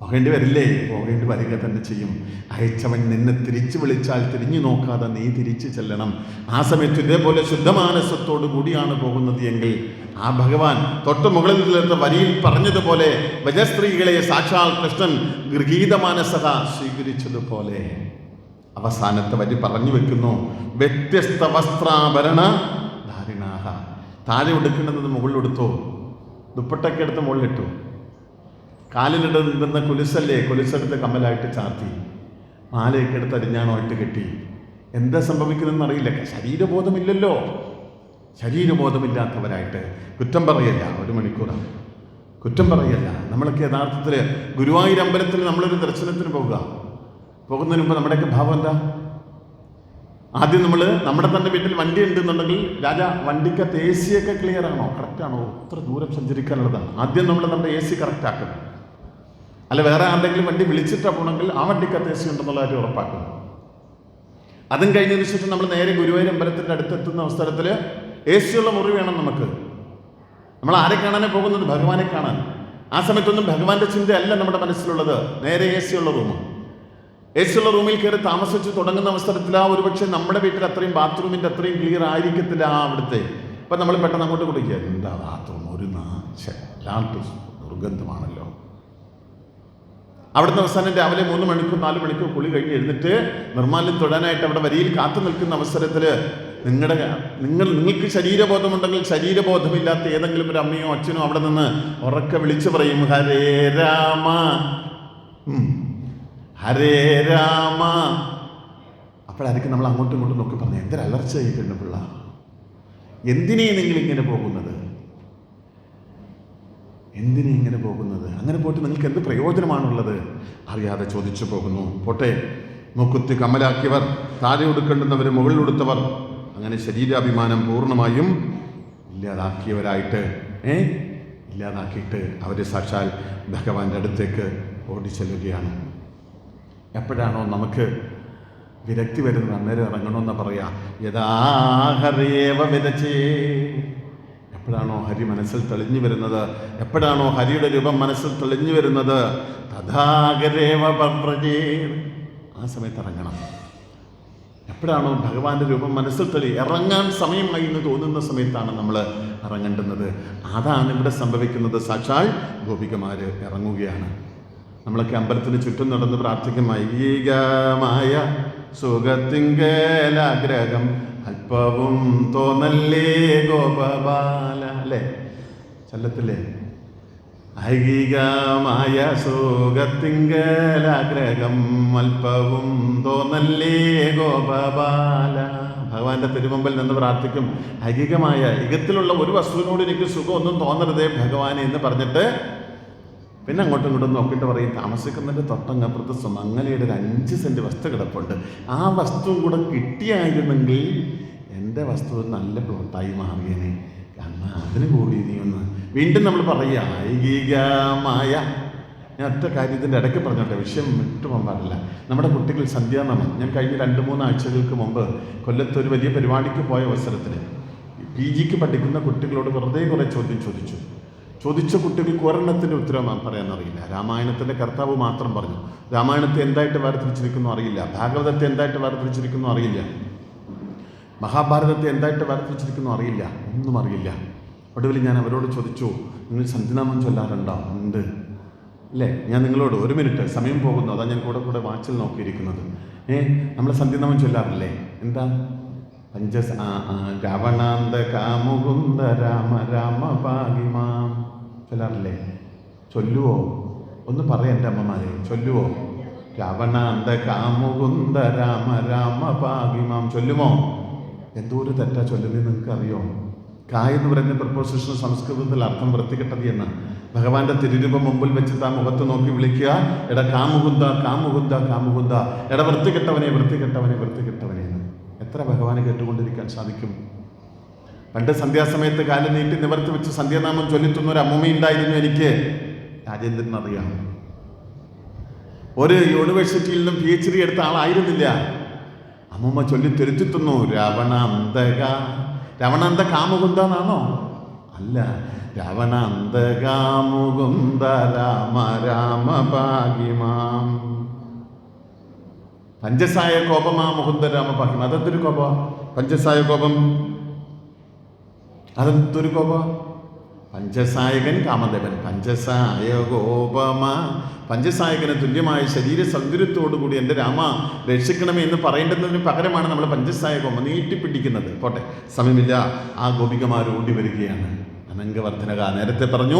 പോകേണ്ടി വരില്ലേ? പോകേണ്ടി വരിക തന്നെ ചെയ്യും. അയച്ചവൻ നിന്നെ തിരിച്ചു വിളിച്ചാൽ തിരിഞ്ഞു നോക്കാതെ നീ തിരിച്ചു ചെല്ലണം. ആ സമയത്ത് ഇതേപോലെ ശുദ്ധമാനസത്തോടു കൂടിയാണ് പോകുന്നത് എങ്കിൽ ആ ഭഗവാൻ തൊട്ട് മുകളിൽ നിന്ന വരിയിൽ പറഞ്ഞതുപോലെ വജസ്ത്രീകളെ സാക്ഷാൽ കൃഷ്ണൻ ഗൃഹീതമാനസക സ്വീകരിച്ചതുപോലെ അവസാനത്തെ വരി പറഞ്ഞു വെക്കുന്നു, വ്യത്യസ്ത വസ്ത്രാഭരണ ധാരിണാഹ. താഴെ ഉടുക്കേണ്ടത് മുകളിലെടുത്തോ, ദുപ്പട്ടൊക്കെ എടുത്ത് മുകളിലിട്ടു. കാലിലിടുന്ന കുലുസല്ലേ, കുലുസെടുത്ത് കമ്മലായിട്ട് ചാർത്തി, മാലയൊക്കെ എടുത്ത് അരിഞ്ഞാണോയിട്ട് കെട്ടി. എന്താ സംഭവിക്കുന്നതെന്ന് അറിയില്ല. ശരീരബോധമില്ലല്ലോ. ശരീരബോധമില്ലാത്തവരായിട്ട് കുറ്റം പറയല്ല. 1 മണിക്കൂറാണ് കുറ്റം പറയല്ല. നമ്മളൊക്കെ യഥാർത്ഥത്തിൽ ഗുരുവായൂർ അമ്പലത്തിൽ നമ്മളൊരു ദർശനത്തിന് പോകുന്നതിന് മുമ്പ് നമ്മുടെയൊക്കെ ഭാവം എന്താ? ആദ്യം നമ്മുടെ തന്നെ വീട്ടിൽ വണ്ടി ഉണ്ടെന്നുണ്ടെങ്കിൽ വണ്ടിക്കകത്ത് AC ഒക്കെ ക്ലിയർ ആണോ, കറക്റ്റ് ആണോ, ഇത്ര ദൂരം സഞ്ചരിക്കാനുള്ളതാണ്. ആദ്യം നമ്മുടെ AC കറക്റ്റ് ആക്കണം. അല്ല വേറെ ആരുടെങ്കിലും വണ്ടി വിളിച്ചിട്ടാണ് പോകണമെങ്കിൽ ആ വണ്ടിക്കകത്ത് AC ഉണ്ടെന്നുള്ള കാര്യം ഉറപ്പാക്കണം. അതും കഴിഞ്ഞതിന് ശേഷം നമ്മൾ നേരെ ഗുരുവായൂർ അമ്പലത്തിൻ്റെ അടുത്തെത്തുന്ന അവസരത്തിൽ AC ഉള്ള മുറി വേണം നമുക്ക്. നമ്മൾ ആരെ കാണാനേ പോകുന്നത്? ഭഗവാനെ കാണാൻ. ആ സമയത്തൊന്നും ഭഗവാന്റെ ചിന്തയല്ല നമ്മുടെ മനസ്സിലുള്ളത്. നേരെ AC ഉള്ള റൂം. AC ഉള്ള റൂമിൽ കയറി താമസിച്ച് തുടങ്ങുന്ന അവസരത്തിൽ ഒരുപക്ഷെ നമ്മുടെ വീട്ടിൽ അത്രയും ബാത്റൂമിൻ്റെ അത്രയും ക്ലിയർ ആയിരിക്കത്തില്ല അവിടുത്തെ. അപ്പം നമ്മൾ പെട്ടെന്ന് അങ്ങോട്ട് കൊടുക്കുക, എന്താ ബാത്റൂം ഒരു വല്ലാത്ത ദുർഗന്ധമാണല്ലോ. അവിടുന്ന് അവസാനം രാവിലെ 3 മണിക്കൂർ 4 മണിക്കൂർ കുളി കഴിഞ്ഞ് എഴുന്നിട്ട് നിർമ്മാല്യം തൊടാനായിട്ട് അവിടെ വരിയിൽ കാത്തു നിൽക്കുന്ന അവസരത്തിൽ നിങ്ങൾക്ക് ശരീരബോധമുണ്ടെങ്കിൽ ശരീരബോധമില്ലാത്ത ഏതെങ്കിലും ഒരു അമ്മയോ അച്ഛനോ അവിടെ നിന്ന് ഉറക്കെ വിളിച്ചു പറയും, ഹരേ രാമ ഹരേ രാമ. അപ്പോഴായിരിക്കും നമ്മൾ അങ്ങോട്ടും ഇങ്ങോട്ടും നോക്കി പറഞ്ഞു, എന്തൊരു അലർച്ച ചെയ്തിട്ടുണ്ട് പിള്ള, എന്തിനേ നിങ്ങൾ ഇങ്ങനെ പോകുന്നത്, എന്തിനേ ഇങ്ങനെ പോകുന്നത്? അങ്ങനെ പോയിട്ട് നിങ്ങൾക്ക് എന്ത് പ്രയോജനമാണുള്ളത്? അറിയാതെ ചോദിച്ചു പോകുന്നു. പോട്ടെ, മൂക്കുത്തി കമ്മലാക്കിയവർ, താഴെ ഉടുക്കേണ്ടുന്നവർ മുകളിൽ ഉടുത്തവർ, അങ്ങനെ ശരീരാഭിമാനം പൂർണ്ണമായും ഇല്ലാതാക്കിയിട്ട് അവർ സാക്ഷാൽ ഭഗവാന്റെ അടുത്തേക്ക് ഓടിച്ചെല്ലുകയാണ്. എപ്പോഴാണോ നമുക്ക് വിരക്തി വരുന്നത് അന്നേരം ഇറങ്ങണമെന്ന് പറയാ. യഥാഹരേവ വിരചേ. എപ്പോഴാണോ ഹരി മനസ്സിൽ തെളിഞ്ഞു വരുന്നത്, എപ്പോഴാണോ ഹരിയുടെ രൂപം മനസ്സിൽ തെളിഞ്ഞു വരുന്നത്, തഥാകരേവ പ്രജേ, ആ സമയത്ത് ഇറങ്ങണം. എപ്പോഴാണോ ഭഗവാന്റെ രൂപം മനസ്സിൽ ഇറങ്ങാൻ സമയമായി എന്ന് തോന്നുന്ന സമയത്താണ് നമ്മൾ ഇറങ്ങേണ്ടുന്നത്. അതാണ് ഇവിടെ സംഭവിക്കുന്നത്. സാക്ഷാൽ ഗോപികമാര് ഇറങ്ങുകയാണ്. നമ്മളൊക്കെ അമ്പലത്തിന് ചുറ്റും നടന്ന് പ്രാർത്ഥിക്കും, ഐകീകമായ സുഖത്തിങ്കലാഗ്രഹം അല്പവും തോന്നല്ലേ ഗോപബാല, അല്ലേ? ചൊല്ലത്തില്ലേ? ഐകീകമായ സുഖത്തിങ്കലാഗ്രഹം അല്പവും തോന്നല്ലേ ഗോപബാല. ഭഗവാന്റെ തിരുമുമ്പിൽ നിന്ന് പ്രാർത്ഥിക്കും, ഐകികമായ യുഗത്തിലുള്ള ഒരു വസ്തുവിനോട് എനിക്ക് സുഖമൊന്നും തോന്നരുതേ ഭഗവാനെ എന്ന് പറഞ്ഞിട്ട് പിന്നെ അങ്ങോട്ടും ഇങ്ങോട്ടും നോക്കിയിട്ട് പറയും, താമസിക്കുന്നതിൻ്റെ തൊട്ടങ്ങപ്പുറത്ത് സുമംഗലയുടെ ഒരു 5 സെൻറ്റ് വസ്തു കിടപ്പുണ്ട്, ആ വസ്തു കൂടെ കിട്ടിയായിരുന്നെങ്കിൽ എൻ്റെ വസ്തു നല്ല പ്ലോട്ടായി മാറിയേനെ, കാരണം അതിന് കൂടി നീ ഒന്ന്. വീണ്ടും നമ്മൾ പറയുക ഐകികമായ. ഞാൻ ഒറ്റ കാര്യത്തിൻ്റെ ഇടയ്ക്ക് പറഞ്ഞോട്ടെ, വിഷയം വിട്ടുപോകാൻ പാടില്ല. നമ്മുടെ കുട്ടികൾ സന്ധ്യാനാമം, ഞാൻ കഴിഞ്ഞ 2-3 ആഴ്ചകൾക്ക് മുമ്പ് കൊല്ലത്ത് ഒരു വലിയ പരിപാടിക്ക് പോയ അവസരത്തിൽ PGക്ക് പഠിക്കുന്ന കുട്ടികളോട് വെറുതെ കുറേ ചോദ്യം ചോദിച്ച കുട്ടികൾക്ക് ഒരെണ്ണത്തിൻ്റെ ഉത്തരം പറയാനറിയില്ല. രാമായണത്തിൻ്റെ കർത്താവ് മാത്രം പറഞ്ഞു. രാമായണത്തെ എന്തായിട്ട് വേർതിരിച്ചിരിക്കുന്നു അറിയില്ല, ഭാഗവതത്തെ എന്തായിട്ട് വേർതിരിച്ചിരിക്കുന്നു അറിയില്ല, മഹാഭാരതത്തെ എന്തായിട്ട് വേർതിരിച്ചിരിക്കുന്നു അറിയില്ല, ഒന്നും അറിയില്ല. ഒടുവിൽ ഞാൻ അവരോട് ചോദിച്ചു, നിങ്ങൾ സന്ധ്യാനാമം ചൊല്ലാറുണ്ടോ? ഉണ്ട് അല്ലേ? ഞാൻ നിങ്ങളോട് 1 മിനിറ്റ്, സമയം പോകുന്നു, അതാ ഞാൻ കൂടെ വാച്ചിൽ നോക്കിയിരിക്കുന്നത്. നമ്മൾ സന്ധ്യാനാമം ചൊല്ലാറില്ലേ? എന്താ? രാവണാന്ത കാമുകുന്ദ രാമ രാമ പാകിമാം ചൊല്ലാറില്ലേ? ചൊല്ലുവോ? ഒന്ന് പറയാം എൻ്റെ അമ്മമാരെ, ചൊല്ലുവോ? രാവണാന്ത കാമുകുന്ദ രാമ രാമ പാകിമാം ചൊല്ലുമോ? എന്തോ ഒരു തെറ്റാ ചൊല്ലുന്നത് നിങ്ങൾക്ക് അറിയോ? കായ് എന്ന് പറയുന്ന പ്രപ്പോസിഷൻ സംസ്കൃതത്തിൽ അർത്ഥം വൃത്തികെട്ടത് എന്ന്. ഭഗവാന്റെ തിരുരൂപം മുമ്പിൽ വെച്ചിട്ട് ആ മുഖത്ത് നോക്കി വിളിക്കുക, എടാ കാമുകുന്ദ കാമുകുന്ദ കാമുകുന്ദ, എടാ വൃത്തികെട്ടവനെ വൃത്തികെട്ടവനെ വൃത്തികെട്ടവനെ എന്ന്. എത്ര ഭഗവാനെ കേട്ടുകൊണ്ടിരിക്കാൻ സാധിക്കും? പണ്ട് സന്ധ്യാസമയത്ത് കാലം നീട്ടി നിവർത്തി വെച്ച് സന്ധ്യാനാമം ചൊല്ലിത്തുന്ന ഒരു അമ്മൂമ്മയുണ്ടായിരുന്നു എനിക്ക്. രാജേന്ദ്രൻ അറിയാം. ഒരു യൂണിവേഴ്സിറ്റിയിൽ നിന്നും PhD എടുത്ത ആളായിരുന്നില്ല. അമ്മൂമ്മ ചൊല്ലി തിരുത്തുന്നു, രാവണാന്തക. രാവണാന്ത കാമുകുന്ദ എന്നാണോ? അല്ല, രാവണാന്തകാമുകുന്ദ രാമ രാമ ഭാഗ്യമാം. പഞ്ചസായ കോപമാ മുകുന്ദ രാമ ഭാഗ്യം. അതെന്തൊരു കോപ? പഞ്ചസായ കോപം അതെന്തൊരു കോപ? പഞ്ചസായകൻ കാമദേവൻ. പഞ്ചസായ കോപമ, പഞ്ചസായകന് തുല്യമായ ശരീര സൗന്ദര്യത്തോടുകൂടി എൻ്റെ രാമ രക്ഷിക്കണമേ എന്ന് പറയേണ്ടതിന് പകരമാണ് നമ്മൾ പഞ്ചസായ കോപം നീട്ടിപ്പിടിക്കുന്നത്. പോട്ടെ, സമയമില്ല. ആ ഗോപികമാർ ഓടി വരികയാണ്. അനംഗവർദ്ധനക നേരത്തെ പറഞ്ഞു,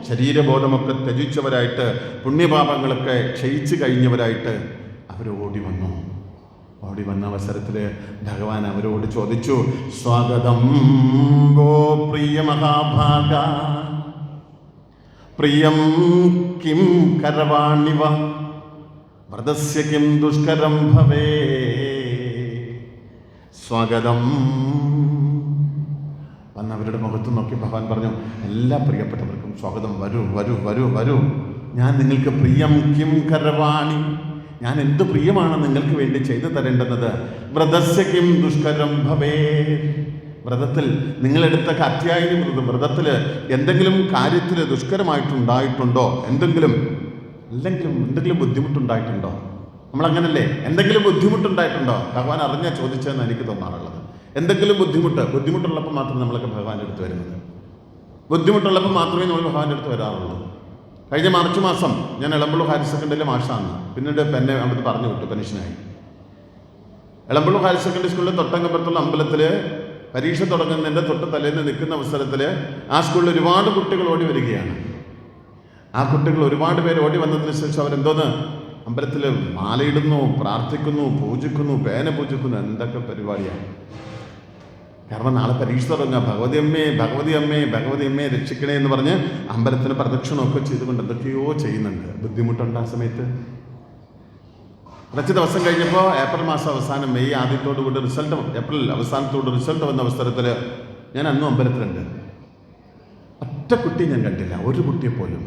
ശരീരബോധമൊക്കെ ത്യജിച്ചവരായിട്ട്, പുണ്യപാപങ്ങളൊക്കെ ക്ഷയിച്ചു കഴിഞ്ഞവരായിട്ട് അവർ ഓടി വന്നു. ഓടി വന്ന അവസരത്തിൽ ഭഗവാൻ അവരോട് ചോദിച്ചു, സ്വാഗതം ഗോ പ്രിയ മഹാഭാഗ, പ്രിയം കിം കരവാണിവ, വ്രതസ്യ കിം ദുഷ്കരം ഭവേ. സ്വാഗതം. വന്നവരുടെ മുഖത്ത് നോക്കി ഭഗവാൻ പറഞ്ഞു, എല്ലാ പ്രിയപ്പെട്ടവർക്കും സ്വാഗതം. വരൂ വരൂ വരൂ വരൂ. ഞാൻ നിങ്ങൾക്ക് പ്രിയം കിം കരവാണി, ഞാൻ എന്ത് പ്രിയമാണ് നിങ്ങൾക്ക് വേണ്ടി ചെയ്തു തരേണ്ടുന്നത്. വ്രതസ്യ കിം ദുഷ്കരം ഭവേ, വ്രതത്തിൽ നിങ്ങളെടുത്ത കാത്യായനി വ്രതത്തിൽ എന്തെങ്കിലും കാര്യത്തിൽ ദുഷ്കരമായിട്ടുണ്ടായിട്ടുണ്ടോ? എന്തെങ്കിലും ബുദ്ധിമുട്ടുണ്ടായിട്ടുണ്ടോ? നമ്മളങ്ങനല്ലേ, എന്തെങ്കിലും ബുദ്ധിമുട്ടുണ്ടായിട്ടുണ്ടോ? ഭഗവാൻ അറിഞ്ഞാൽ ചോദിച്ചതെന്ന് എനിക്ക് തോന്നാറുള്ളത്. എന്തെങ്കിലും ബുദ്ധിമുട്ടുള്ളപ്പോൾ മാത്രമേ നമ്മളൊക്കെ ഭഗവാന്റെ അടുത്ത് വരുന്നത്. ബുദ്ധിമുട്ടുള്ളപ്പോൾ മാത്രമേ നമ്മൾ ഭഗവാന്റെ അടുത്ത് വരാറുള്ളൂ. കഴിഞ്ഞ മാർച്ച് മാസം ഞാൻ എളമ്പള്ളൂർ ഹയർ സെക്കൻഡറിയിലെ മാഷാണ്. പിന്നീട് എന്നെ അവിടുന്ന് പറഞ്ഞു വിട്ടു, പെൻഷനായി. എളമ്പള്ളൂർ ഹയർ സെക്കൻഡറി സ്കൂളിലെ തൊട്ടങ്കപ്പുറത്തുള്ള അമ്പലത്തിൽ പരീക്ഷ തുടങ്ങുന്നതിൻ്റെ തൊട്ട് തലേന്ന് നിൽക്കുന്ന അവസരത്തിൽ ആ സ്കൂളിൽ ഒരുപാട് കുട്ടികൾ ഓടി വരികയാണ്. ആ കുട്ടികൾ ഒരുപാട് പേര് ഓടി വന്നതിന് ശേഷം അവരെന്തോന്ന് അമ്പലത്തിൽ മാലയിടുന്നു, പ്രാർത്ഥിക്കുന്നു, പൂജിക്കുന്നു, പേന പൂജിക്കുന്നു, എന്തൊക്കെ പരിപാടിയാണ്. കാരണം നാളെ പരീക്ഷ തുടങ്ങുക. ഭഗവതി അമ്മേ രക്ഷിക്കണേ എന്ന് പറഞ്ഞ് അമ്പലത്തിന് പ്രദക്ഷിണമൊക്കെ ചെയ്തുകൊണ്ട് എന്തൊക്കെയോ ചെയ്യുന്നുണ്ട്. ബുദ്ധിമുട്ടുണ്ട് ആ സമയത്ത്. കുറച്ച് ദിവസം കഴിഞ്ഞപ്പോൾ ഏപ്രിൽ മാസം അവസാനം, മെയ് ആദ്യത്തോടു കൂടി ഏപ്രിൽ അവസാനത്തോട് റിസൾട്ട് വന്ന അവസരത്തിൽ ഞാൻ അന്നും അമ്പലത്തിലുണ്ട്. ഒറ്റ കുട്ടി ഞാൻ കണ്ടില്ല, ഒരു കുട്ടിയെ പോലും.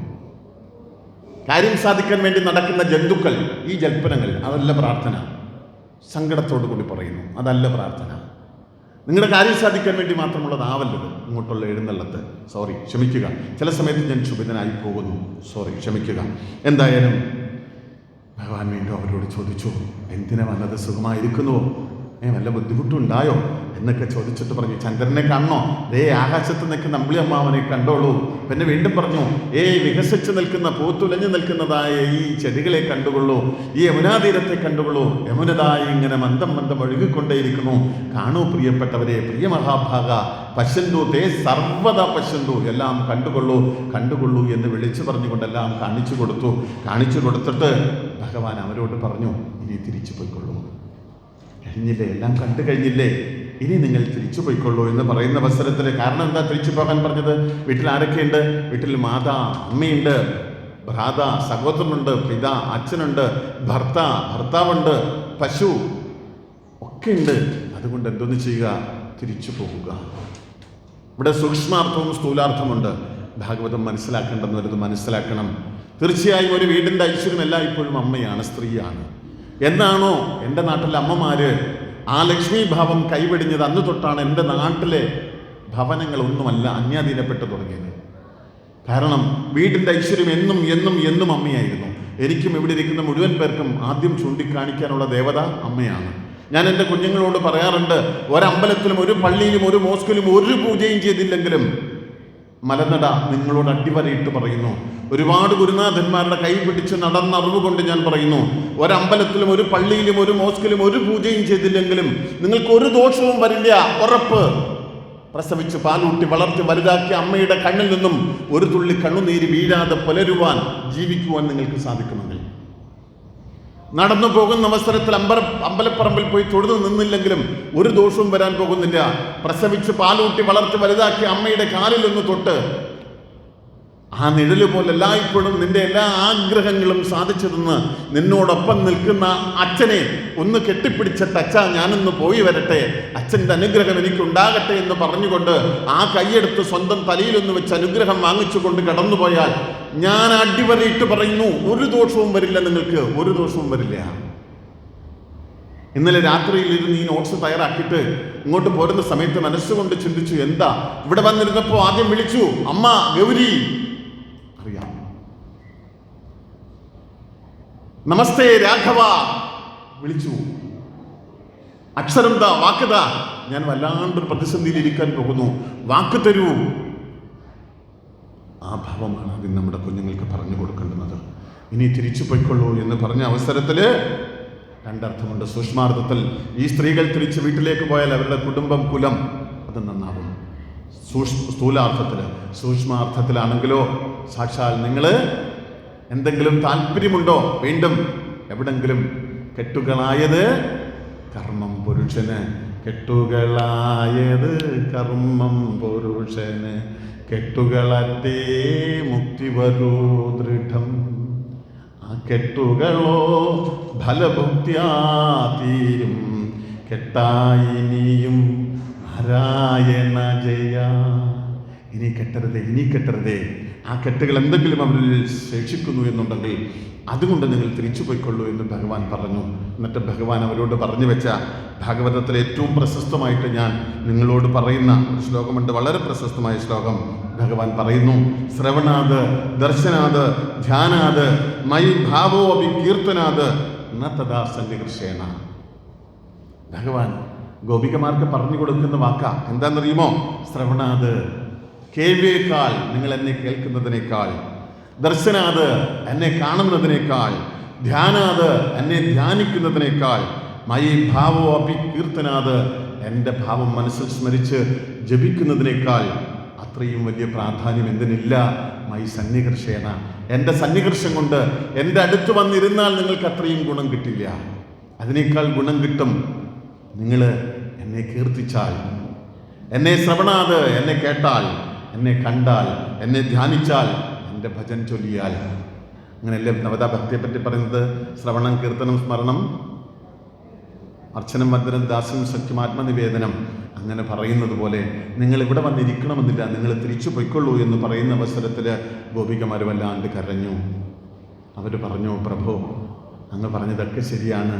കാര്യം സാധിക്കാൻ വേണ്ടി നടക്കുന്ന ജന്തുക്കൾ, ഈ ജൽപ്പനങ്ങൾ, അതല്ല പ്രാർത്ഥന. സങ്കടത്തോടു കൂടി പറയുന്നു, അതല്ല പ്രാർത്ഥന. നിങ്ങളുടെ കാര്യം സാധിക്കാൻ വേണ്ടി മാത്രമുള്ളതാവല്ലത് ഇങ്ങോട്ടുള്ള എഴുന്നള്ളത്ത്. സോറി, ക്ഷമിക്കുക. ചില സമയത്ത് ഞാൻ ക്ഷുഭിതനായി പോകുന്നു, സോറി, ക്ഷമിക്കുക. എന്തായാലും ഭഗവാൻ വീണ്ടും അവരോട് ചോദിച്ചു, എന്തിനാ വന്നത്? സുഖമായിരിക്കുന്നുവോ? വല്ല ബുദ്ധിമുട്ടുണ്ടായോ എന്നൊക്കെ ചോദിച്ചിട്ട് പറഞ്ഞു, ചന്ദ്രനെ കാണണോ? ആകാശത്ത് നിൽക്കുന്ന അമ്പിളി അമ്മാവനെ കണ്ടോളൂ. പിന്നെ വീണ്ടും പറഞ്ഞു, വികസിച്ച് നിൽക്കുന്ന, പൂത്തുലഞ്ഞു നിൽക്കുന്നതായ ഈ ചെടികളെ കണ്ടുകൊള്ളൂ, ഈ യമുനാതീരത്തെ കണ്ടുകൊള്ളൂ. യമുനതായി ഇങ്ങനെ മന്ദം ഒഴുകിക്കൊണ്ടേയിരിക്കുന്നു. കാണൂ പ്രിയപ്പെട്ടവരെ, പ്രിയ മഹാഭാഗ, പശ്യന്തു തേ സർവ്വത പശ്യന്തു, എല്ലാം കണ്ടുകൊള്ളൂ എന്ന് വിളിച്ചു പറഞ്ഞുകൊണ്ടെല്ലാം കാണിച്ചു കൊടുത്തിട്ട് ഭഗവാൻ അവരോട് പറഞ്ഞു, ഇനി തിരിച്ചു പോയിക്കൊള്ളൂ. കഴിഞ്ഞില്ലേ, എല്ലാം കണ്ടു കഴിഞ്ഞില്ലേ, ഇനി നിങ്ങൾ തിരിച്ചു പോയിക്കൊള്ളൂ എന്ന് പറയുന്ന അവസരത്തിൽ, കാരണം എന്താ തിരിച്ചു പോകാൻ പറഞ്ഞത്? വീട്ടിൽ ആരൊക്കെയുണ്ട്? വീട്ടിൽ മാതാ, അമ്മയുണ്ട്, ഭ്രാത, സഹോദരനുണ്ട്, പിതാ, അച്ഛനുണ്ട്, ഭർത്താവുണ്ട്, പശു ഒക്കെ ഉണ്ട്. അതുകൊണ്ട് എന്തോന്ന് ചെയ്യുക? തിരിച്ചു പോകുക. ഇവിടെ സൂക്ഷ്മാർത്ഥവും സ്ഥൂലാർത്ഥമുണ്ട്. ഭാഗവതം മനസ്സിലാക്കേണ്ടെന്നവരത് മനസ്സിലാക്കണം. തീർച്ചയായും ഒരു വീടിൻ്റെ ഐശ്വര്യം എല്ലായ്പ്പോഴും അമ്മയാണ്, സ്ത്രീയാണ്. എന്നാണോ എൻ്റെ നാട്ടിലെ അമ്മമാര് ആ ലക്ഷ്മി ഭാവം കൈവെടിഞ്ഞത്, അന്ന് തൊട്ടാണ് എൻ്റെ നാട്ടിലെ ഭവനങ്ങളൊന്നുമല്ല അന്യാധീനപ്പെട്ടു തുടങ്ങിയത്. കാരണം വീടിൻ്റെ ഐശ്വര്യം എന്നും അമ്മയായിരുന്നു. എനിക്കും ഇവിടെ ഇരിക്കുന്ന മുഴുവൻ പേർക്കും ആദ്യം ചൂണ്ടിക്കാണിക്കാനുള്ള ദേവത അമ്മയാണ്. ഞാൻ എൻ്റെ കുഞ്ഞുങ്ങളോട് പറയാറുണ്ട്, ഒരമ്പലത്തിലും ഒരു പള്ളിയിലും ഒരു മോസ്കിലും ഒരു പൂജയും ചെയ്തില്ലെങ്കിലും മലനട നിങ്ങളോട് അടിവരയിട്ട് പറയുന്നു, ഒരുപാട് ഗുരുനാഥന്മാരുടെ കൈ പിടിച്ച് നടന്ന അറിവ് കൊണ്ട് ഞാൻ പറയുന്നു, ഒരമ്പലത്തിലും ഒരു പള്ളിയിലും ഒരു മോസ്കിലും ഒരു പൂജയും ചെയ്തില്ലെങ്കിലും നിങ്ങൾക്ക് ഒരു ദോഷവും വരില്ല, ഉറപ്പ്. പ്രസവിച്ച് പാലൂട്ടി വളർത്തി വലുതാക്കിയ അമ്മയുടെ കണ്ണിൽ നിന്നും ഒരു തുള്ളി കണ്ണുനീര് വീഴാതെ പുലരുവാൻ, ജീവിക്കുവാൻ നിങ്ങൾക്ക് സാധിക്കുമെങ്കിൽ, നടന്നു പോകുന്ന അവസരത്തിൽ അമ്പലപ്പറമ്പിൽ പോയി തൊഴുതു നിന്നില്ലെങ്കിലും ഒരു ദോഷവും വരാൻ പോകുന്നില്ല. പ്രസവിച്ച് പാലൂട്ടി വളർത്തി വലുതാക്കിയ അമ്മയുടെ കാലിൽ ഒന്ന് തൊട്ട് ആ നിഴല് പോലെ എല്ലായ്പ്പോഴും നിന്റെ എല്ലാ ആഗ്രഹങ്ങളും സാധിച്ചതെന്ന് നിന്നോടൊപ്പം നിൽക്കുന്ന അച്ഛനെ ഒന്ന് കെട്ടിപ്പിടിച്ചിട്ട്, അച്ഛാ ഞാനൊന്ന് പോയി വരട്ടെ, അച്ഛൻ്റെ അനുഗ്രഹം എനിക്കുണ്ടാകട്ടെ എന്ന് പറഞ്ഞുകൊണ്ട് ആ കൈയെടുത്ത് സ്വന്തം തലയിലൊന്ന് വെച്ച് അനുഗ്രഹം വാങ്ങിച്ചുകൊണ്ട് കടന്നുപോയാൽ, ഞാൻ അടിവരയിട്ട് പറയുന്നു, ഒരു ദോഷവും വരില്ല. നിങ്ങൾക്ക് ഒരു ദോഷവും വരില്ല. ഇന്നലെ രാത്രിയിൽ ഇരുന്ന് ഈ നോട്ട്സ് തയ്യാറാക്കിയിട്ട് ഇങ്ങോട്ട് പോരുന്ന സമയത്ത് മനസ്സുകൊണ്ട് ചിന്തിച്ചു, എന്താ ഇവിടെ വന്നിരുന്നപ്പോ ആദ്യം വിളിച്ചു അമ്മ ഗൗരി, അറിയാം, നമസ്തേ രാഘവ വിളിച്ചു, അക്ഷരം താ, വാക്കുതാ, ഞാൻ വല്ലാണ്ടൊരു പ്രതിസന്ധിയിൽ ഇരിക്കാൻ പോകുന്നു, വാക്ക് തരൂ. ആ ഭാവമാണ് ആദ്യം നമ്മുടെ കുഞ്ഞുങ്ങൾക്ക് പറഞ്ഞു കൊടുക്കേണ്ടുന്നത്. ഇനി തിരിച്ചു പോയിക്കൊള്ളൂ എന്ന് പറഞ്ഞ അവസരത്തില് രണ്ടർത്ഥമുണ്ട്. സൂക്ഷ്മാർത്ഥത്തിൽ ഈ സ്ത്രീകൾ തിരിച്ച് വീട്ടിലേക്ക് പോയാൽ അവരുടെ കുടുംബം, കുലം അത് നന്നാവും. സ്ഥൂലാർത്ഥത്തില്. സൂക്ഷ്മാർത്ഥത്തിലാണെങ്കിലോ സാക്ഷാൽ നിങ്ങൾ എന്തെങ്കിലും താല്പര്യമുണ്ടോ, വീണ്ടും എവിടെങ്കിലും കെട്ടുകളായത് കർമ്മം പുരുഷന്, കെട്ടുകളായത് കർമ്മം പുരുഷന്, കെട്ടുകളറ്റേ മുക്തി വരൂ ദൃഢം, ആ കെട്ടുകളോ ഫലഭുക്തിയാ തീരും, കെട്ടായിനിയും നാരായണ ജയ. ഇനി കെട്ടരുതേ, ഇനി കെട്ടരുതേ. ആ കെട്ടുകൾ എന്തെങ്കിലും അവരിൽ ശേഷിക്കുന്നു എന്നുണ്ടെങ്കിൽ അതുകൊണ്ട് നിങ്ങൾ തിരിച്ചു പോയിക്കൊള്ളൂ എന്ന് ഭഗവാൻ പറഞ്ഞു. എന്നിട്ട് ഭഗവാൻ അവരോട് പറഞ്ഞു വെച്ച ഭാഗവതത്തിലെ ഏറ്റവും പ്രശസ്തമായിട്ട് ഞാൻ നിങ്ങളോട് പറയുന്ന ഒരു ശ്ലോകമുണ്ട്, വളരെ പ്രശസ്തമായ ശ്ലോകം. ഭഗവാൻ പറയുന്നു, ശ്രവണാത് ദർശനാത് ധ്യാനാത് മയി ഭാവോ അഭി കീർത്തനാത് ന തഥാ സന്നികർഷേണ. ഭഗവാൻ ഗോപികമാർക്ക് പറഞ്ഞു കൊടുക്കുന്ന വാക്കാ. എന്താണെന്നറിയുമോ? ശ്രവണാത്, കേൾവിയേക്കാൾ, നിങ്ങൾ എന്നെ കേൾക്കുന്നതിനേക്കാൾ, ദർശനാത്, എന്നെ കാണുന്നതിനേക്കാൾ, ധ്യാനാത്, എന്നെ ധ്യാനിക്കുന്നതിനേക്കാൾ, മയി ഭാവോ അഭി കീർത്തനാത്, എൻ്റെ ഭാവം മനസ്സിൽ സ്മരിച്ച് ജപിക്കുന്നതിനേക്കാൾ അത്രയും വലിയ പ്രാധാന്യം എന്തിനില്ല? മൈ സന്നികർഷേണ, എൻ്റെ സന്നികർഷം കൊണ്ട് എൻ്റെ അടുത്ത് വന്നിരുന്നാൽ നിങ്ങൾക്ക് അത്രയും ഗുണം കിട്ടില്ല. അതിനേക്കാൾ ഗുണം കിട്ടും നിങ്ങൾ എന്നെ കീർത്തിച്ചാൽ, എന്നെ ശ്രവണാത്, എന്നെ കേട്ടാൽ, എന്നെ കണ്ടാൽ, എന്നെ ധ്യാനിച്ചാൽ, എൻ്റെ ഭജൻ ചൊല്ലിയാൽ. അങ്ങനെയല്ലേ നവതാ ഭക്തിയെ പറ്റി പറയുന്നത്? ശ്രവണം, കീർത്തനം, സ്മരണം, അർച്ചനം, വന്ദനം, ദാസ്യം, സഖ്യം, ആത്മനിവേദനം. അങ്ങനെ പറയുന്നത് പോലെ നിങ്ങൾ ഇവിടെ വന്നിരിക്കണമെന്നില്ല, നിങ്ങൾ തിരിച്ചു പൊയ്ക്കൊള്ളൂ എന്ന് പറയുന്ന അവസരത്തിൽ ഗോപികമാർ വല്ലാണ്ട് കരഞ്ഞു. അവർ പറഞ്ഞു, പ്രഭു അങ്ങ് പറഞ്ഞതൊക്കെ ശരിയാണ്,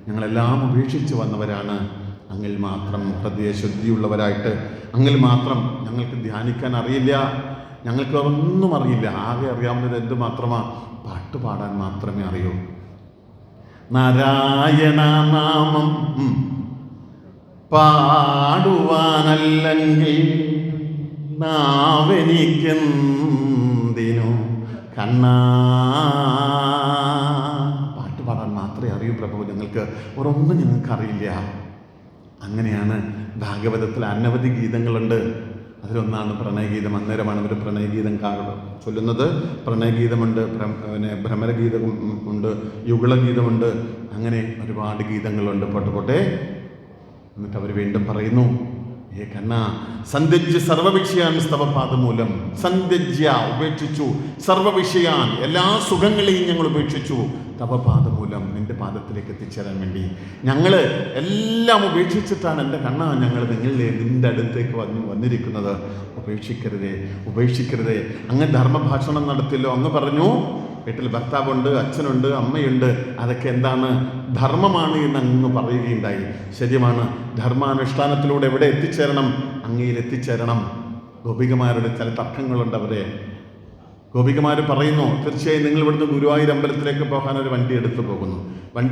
ഞങ്ങളെല്ലാം ഉപേക്ഷിച്ച് വന്നവരാണ്, അങ്ങിൽ മാത്രം ഹൃദയശുദ്ധിയുള്ളവരായിട്ട്, അങ്ങിൽ മാത്രം ഞങ്ങൾക്ക് ധ്യാനിക്കാൻ അറിയില്ല, ഞങ്ങൾക്ക് ഒന്നും അറിയില്ല. ആകെ അറിയാവുന്നത് എന്ത് മാത്രമാ? പാട്ട് പാടാൻ മാത്രമേ അറിയൂ. നാരായണ നാമം പാടുവാനല്ലെങ്കിൽ നാവെനിക്കെന്തിനു കണ്ണാ. പാട്ട് പാടാൻ മാത്രമേ അറിയൂ പ്രഭു, ഞങ്ങൾക്ക് ഒരൊന്നും ഞങ്ങൾക്ക് അറിയില്ല. അങ്ങനെയാണ് ഭാഗവതത്തിൽ അനവധി ഗീതങ്ങളുണ്ട്. അതിലൊന്നാണ് പ്രണയഗീതം. അന്നേരമാണ് അവർ പ്രണയഗീതം ചൊല്ലുന്നത്. പ്രണയഗീതമുണ്ട്, ഭ്രമരഗീതം ഉണ്ട്, യുഗളഗീതമുണ്ട്, അങ്ങനെ ഒരുപാട് ഗീതങ്ങളുണ്ട്. പോട്ടെ. എന്നിട്ട് അവർ വീണ്ടും പറയുന്നു, ഏ കണ്ണ, സന്ധ്യജ്യ സർവവിഷയാൻ സ്തവപാദമൂലം. സന്ധ്യജ്യ ഉപേക്ഷിച്ചു, സർവവിഷയാൻ എല്ലാ സുഖങ്ങളെയും ഞങ്ങൾ ഉപേക്ഷിച്ചു, തവപാദമൂലം നിന്റെ പാദത്തിലേക്ക് എത്തിച്ചേരാൻ വേണ്ടി ഞങ്ങൾ എല്ലാം ഉപേക്ഷിച്ചിട്ടാണ് എൻ്റെ കണ്ണ ഞങ്ങൾ നിന്റെ അടുത്തേക്ക് വന്നിരിക്കുന്നത്. ഉപേക്ഷിക്കരുതേ. അങ്ങ് ധർമ്മഭാഷണം നടത്തില്ലോ. അങ്ങ് പറഞ്ഞു വീട്ടിൽ ഭർത്താവുണ്ട്, അച്ഛനുണ്ട്, അമ്മയുണ്ട്, അതൊക്കെ എന്താണ്? ധർമ്മമാണ് എന്ന് അങ്ങ് പറയുകയുണ്ടായി. ശരിയാണ്, ധർമാനുഷ്ഠാനത്തിലൂടെ എവിടെ എത്തിച്ചേരണം? അങ്ങയിൽ എത്തിച്ചേരണം. ഗോപികമാരുടെ ചില തർക്കങ്ങളുണ്ട്. ഗോപികമാർ പറയുന്നു, തീർച്ചയായും നിങ്ങൾ ഇവിടുന്ന് ഗുരുവായൂർ അമ്പലത്തിലേക്ക് പോകാൻ ഒരു വണ്ടി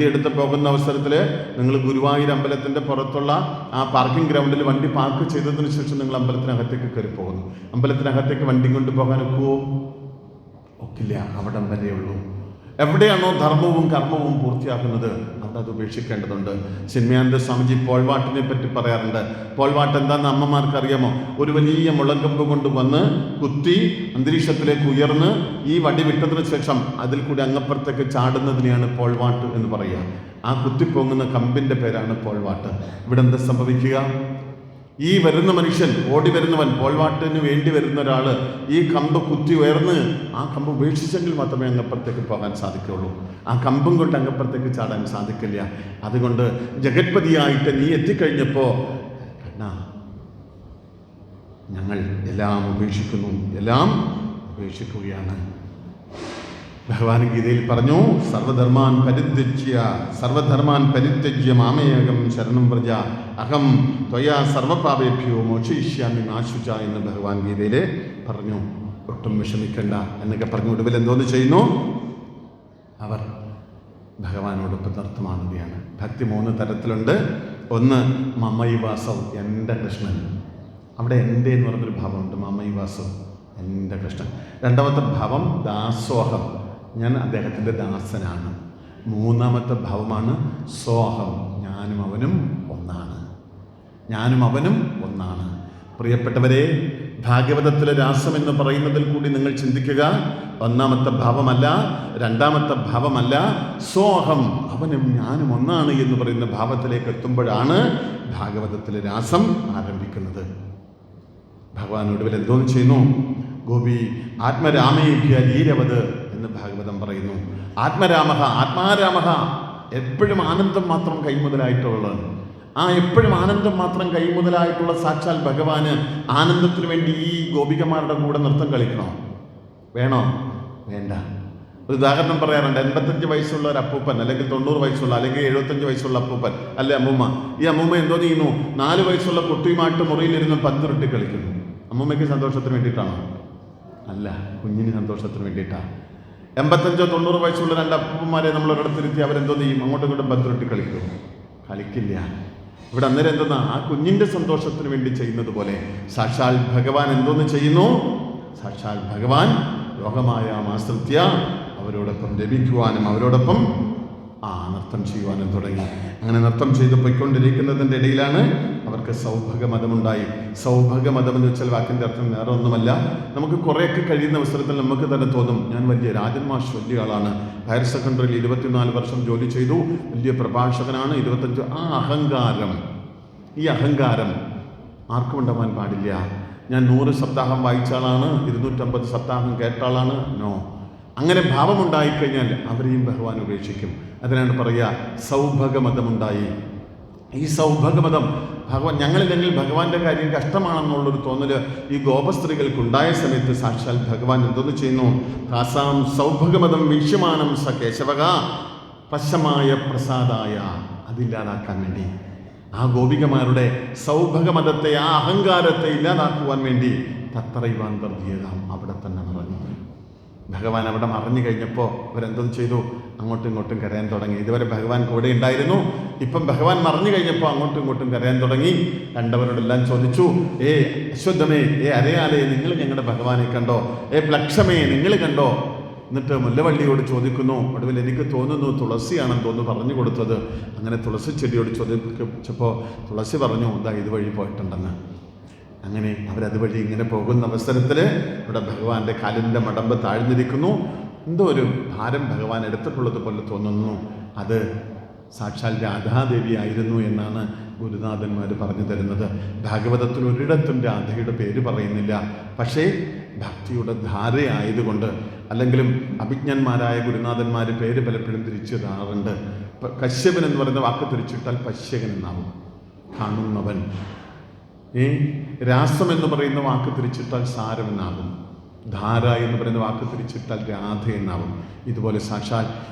എടുത്ത് പോകുന്ന അവസരത്തിൽ നിങ്ങൾ ഗുരുവായൂർ അമ്പലത്തിൻ്റെ പുറത്തുള്ള ആ പാർക്കിംഗ് ഗ്രൗണ്ടിൽ വണ്ടി പാർക്ക് ചെയ്തതിന് ശേഷം നിങ്ങൾ അമ്പലത്തിനകത്തേക്ക് കയറി പോകുന്നു. അമ്പലത്തിനകത്തേക്ക് വണ്ടി കൊണ്ട് പോകാൻ ഒക്കില്ല, അവിടം വരെയുള്ളൂ. എവിടെയാണോ ധർമ്മവും കർമ്മവും പൂർത്തിയാക്കുന്നത് അവിടെ അത് ഉപേക്ഷിക്കേണ്ടതുണ്ട്. ചിന്മയാനന്ദ സ്വാമിജി പോൾവാട്ടിനെ പറ്റി പറയാറുണ്ട്. പോൾവാട്ട് എന്താണെന്ന് അമ്മമാർക്ക് അറിയാമോ? ഒരു വലിയ മുളങ്കമ്പ് കൊണ്ട് വന്ന് കുത്തി അന്തരീക്ഷത്തിലേക്ക് ഉയർന്ന് ഈ വടി വിട്ടതിന് ശേഷം അതിൽ കൂടി അങ്ങപ്പുറത്തേക്ക് ചാടുന്നതിനെയാണ് പോൾവാട്ട് എന്ന് പറയുക. ആ കുത്തിപ്പൊങ്ങുന്ന കമ്പിൻ്റെ പേരാണ് പോൾവാട്ട്. ഇവിടെ എന്താ സംഭവിക്കുക? ഈ വരുന്ന മനുഷ്യൻ, ഓടി വരുന്നവൻ, പോൾവാട്ടിന് വേണ്ടി വരുന്ന ഒരാൾ ഈ കമ്പ് കുത്തി ഉയർന്ന് ആ കമ്പ് ഉപേക്ഷിച്ചെങ്കിൽ മാത്രമേ അങ്ങപ്പുറത്തേക്ക് പോകാൻ സാധിക്കുകയുള്ളൂ. ആ കമ്പും കൊണ്ട് അങ്ങപ്പുറത്തേക്ക് ചാടാൻ സാധിക്കില്ല. അതുകൊണ്ട് ജഗത്പതിയായിട്ട് നീ എത്തിക്കഴിഞ്ഞപ്പോൾ ഞങ്ങൾ എല്ലാം ഉപേക്ഷിക്കുകയാണ്. ഭഗവാൻ ഗീതയിൽ പറഞ്ഞു, സർവധർമാൻ പരിത്യജ്യ മാമേകം ശരണം വ്രജ അഹം ത്വയാ സർവപാപേഭ്യോ മോക്ഷയിഷ്യാമി മാ ശുച എന്ന് ഭഗവാൻ ഗീതയിൽ പറഞ്ഞു. ഒട്ടും വിഷമിക്കണ്ട എന്നൊക്കെ പറഞ്ഞു. ഒടുവിൽ എന്തോന്ന് ചെയ്യുന്നു? അവർ ഭഗവാനോടൊപ്പം നൃത്തമാടുകയാണ്. ഭക്തി 3 തരത്തിലുണ്ട്. ഒന്ന് മമൈവാസവ്, എൻ്റെ കൃഷ്ണൻ. അവിടെ എൻ്റെ എന്ന് പറഞ്ഞൊരു ഭാവമുണ്ട്. മമൈവാസവ്, എൻ്റെ കൃഷ്ണൻ. രണ്ടാമത്തെ ഭാവം ദാസോഹം, ഞാൻ അദ്ദേഹത്തിൻ്റെ ദാസനാണ്. മൂന്നാമത്തെ ഭാവമാണ് സോഹം, ഞാനും അവനും ഒന്നാണ്. പ്രിയപ്പെട്ടവരെ, ഭാഗവതത്തിലെ രാസം എന്ന് പറയുന്നതിൽ കൂടി നിങ്ങൾ ചിന്തിക്കുക. ഒന്നാമത്തെ ഭാവമല്ല, രണ്ടാമത്തെ ഭാവമല്ല, സോഹം, അവനും ഞാനും ഒന്നാണ് എന്ന് പറയുന്ന ഭാവത്തിലേക്ക് എത്തുമ്പോഴാണ് ഭാഗവതത്തിലെ രാസം ആരംഭിക്കുന്നത്. ഭഗവാൻ ഒടുവിൽ എന്തോന്ന് ചെയ്യുന്നു? ഗോപി ആത്മരാമേഭ്യ ലീരവത് എന്ന് ഭാഗവതം പറയുന്നു. ആത്മാരാമ എപ്പോഴും ആനന്ദം മാത്രം കൈമുതലായിട്ടുള്ളത്. എപ്പോഴും ആനന്ദം മാത്രം കൈമുതലായിട്ടുള്ള സാക്ഷാൽ ഭഗവാന് ആനന്ദത്തിന് വേണ്ടി ഈ ഗോപികമാരുടെ കൂടെ നൃത്തം കളിക്കണോ? വേണോ? വേണ്ട. ഒരു ഉദാഹരണം പറയാറുണ്ട്. 85 വയസ്സുള്ള ഒരു അപ്പൂപ്പൻ, അല്ലെങ്കിൽ 90 വയസ്സുള്ള, അല്ലെങ്കിൽ 75 വയസ്സുള്ള അപ്പൂപ്പൻ, അല്ലെ അമ്മൂമ്മ. ഈ അമ്മൂമ്മ എന്തോ ചെയ്യുന്നു? 4 വയസ്സുള്ള കുട്ടിയുമായിട്ട് മുറിയിലിരുന്ന് പന്തുരുട്ടി കളിക്കുന്നു. അമ്മൂമ്മയ്ക്ക് സന്തോഷത്തിന് വേണ്ടിയിട്ടാണോ? അല്ല, കുഞ്ഞിന് സന്തോഷത്തിന് വേണ്ടിയിട്ടാണ്. 85 90 വയസ്സുള്ള 2 അപ്പൂപ്പന്മാരെ നമ്മൾ ഒരിടത്തിരുത്തി അവരെന്തോ ചെയ്യും? അങ്ങോട്ടും ഇങ്ങോട്ടും പന്തുരുട്ടി കളിക്കില്ല. ഇവിടെ അന്നേരം എന്തെന്നാ? ആ കുഞ്ഞിൻ്റെ സന്തോഷത്തിന് വേണ്ടി ചെയ്യുന്നത് പോലെ സാക്ഷാൽ ഭഗവാൻ എന്തോന്ന് ചെയ്യുന്നു? സാക്ഷാൽ ഭഗവാൻ യോഗമായ ആശ്രിത്യ അവരോടൊപ്പം ലഭിക്കുവാനും അവരോടൊപ്പം നൃത്തം ചെയ്യുവാനും തുടങ്ങി. അങ്ങനെ നൃത്തം ചെയ്ത് പോയിക്കൊണ്ടിരിക്കുന്നതിൻ്റെ ഇടയിലാണ് അവർക്ക് സൗഭഗമതമുണ്ടായി. സൗഭഗമതം എന്ന് വെച്ചാൽ വാക്കിൻ്റെ അർത്ഥം വേറെ ഒന്നുമല്ല. നമുക്ക് കുറേയൊക്കെ കഴിയുന്ന അവസരത്തിൽ നമുക്ക് തന്നെ തോന്നും, ഞാൻ വലിയ രാജൻ മാഷ് വലിയ ആളാണ്, ഹയർ സെക്കൻഡറിയിൽ 24 വർഷം ജോലി ചെയ്തു, വലിയ പ്രഭാഷകനാണ്, 25. ഈ അഹങ്കാരം ആർക്കും ഉണ്ടാവാൻ പാടില്ല. ഞാൻ 100 സപ്താഹം വായിച്ച ആളാണ്, 250 സപ്താഹം കേട്ട ആളാണ്. നോ, അങ്ങനെ ഭാവമുണ്ടായിക്കഴിഞ്ഞാൽ അവരെയും ഭഗവാൻ ഉപേക്ഷിക്കും. അതിനാണ് പറയുക സൗഭഗമതമുണ്ടായി. ഈ സൗഭഗമതം ഞങ്ങളില്ലെങ്കിൽ ഭഗവാന്റെ കാര്യം കഷ്ടമാണെന്നുള്ളൊരു തോന്നല് ഈ ഗോപസ്ത്രീകൾക്കുണ്ടായ സമയത്ത് സാക്ഷാൽ ഭഗവാൻ എന്തോന്ന് ചെയ്യുന്നു? താസാം സൗഭഗമതം വീക്ഷ്യമാനം സ കേശവക പശമായ പ്രസാദായ, അതില്ലാതാക്കാൻ വേണ്ടി ആ ഗോപികമാരുടെ സൗഭഗമതത്തെ, ആ അഹങ്കാരത്തെ ഇല്ലാതാക്കുവാൻ വേണ്ടി തത്രൈവാൻ തർദ്ധിയതാം, അവിടെ തന്നെ മറഞ്ഞു. ഭഗവാൻ അവിടെ മറഞ്ഞു കഴിഞ്ഞപ്പോൾ അവരെന്തോന്ന് ചെയ്തു? അങ്ങോട്ടും ഇങ്ങോട്ടും കരയാൻ തുടങ്ങി. ഇതുവരെ ഭഗവാൻ കൂടെ ഉണ്ടായിരുന്നു, ഇപ്പം ഭഗവാൻ മറഞ്ഞു കഴിഞ്ഞപ്പോൾ അങ്ങോട്ടും ഇങ്ങോട്ടും കരയാൻ തുടങ്ങി. കണ്ടവരോടെല്ലാം ചോദിച്ചു, അശ്വത്ഥമേ, അരയാലേ, നിങ്ങൾ ഞങ്ങളുടെ ഭഗവാനെ കണ്ടോ? പ്ലക്ഷമേ, നിങ്ങൾ കണ്ടോ? എന്നിട്ട് മുല്ലവള്ളിയോട് ചോദിക്കുന്നു. ഒടുവിൽ എനിക്ക് തോന്നുന്നു തുളസിയാണെന്ന് തോന്നുന്നു പറഞ്ഞു കൊടുത്തത്. അങ്ങനെ തുളസി ചെടിയോട് ചോദിച്ചപ്പോൾ തുളസി പറഞ്ഞു, ഇതാ ഇതുവഴി പോയിട്ടുണ്ടെന്ന്. അങ്ങനെ അവരതുവഴി ഇങ്ങനെ പോകുന്ന അവസരത്തിൽ ഇവിടെ ഭഗവാന്റെ കാലിൻ്റെ മടമ്പ് താഴ്ന്നിരിക്കുന്നു. എന്തോ ഒരു ഭാരം ഭഗവാൻ എടുത്തിട്ടുള്ളത് പോലെ തോന്നുന്നു. അത് സാക്ഷാൽ രാധാദേവി ആയിരുന്നു എന്നാണ് ഗുരുനാഥന്മാർ പറഞ്ഞു തരുന്നത്. ഭാഗവതത്തിൽ ഒരിടത്തും രാധയുടെ പേര് പറയുന്നില്ല. പക്ഷേ ഭക്തിയുടെ ധാരയായതുകൊണ്ട്, അല്ലെങ്കിലും അഭിജ്ഞന്മാരായ ഗുരുനാഥന്മാർ പേര് പലപ്പോഴും തിരിച്ചിടാറുണ്ട്. കശ്യപൻ എന്ന് പറയുന്ന വാക്ക് തിരിച്ചിട്ടാൽ പശ്യകൻ എന്നാവും, കാണുന്നവൻ. രാസം എന്ന് പറയുന്ന വാക്ക് തിരിച്ചിട്ടാൽ സാരമെന്നാകും. ധാര എന്ന് പറയുന്ന വാക്ക് തിരിച്ചിട്ടാൽ രാധ എന്നാവും. ഇതുപോലെ സാക്ഷാൽ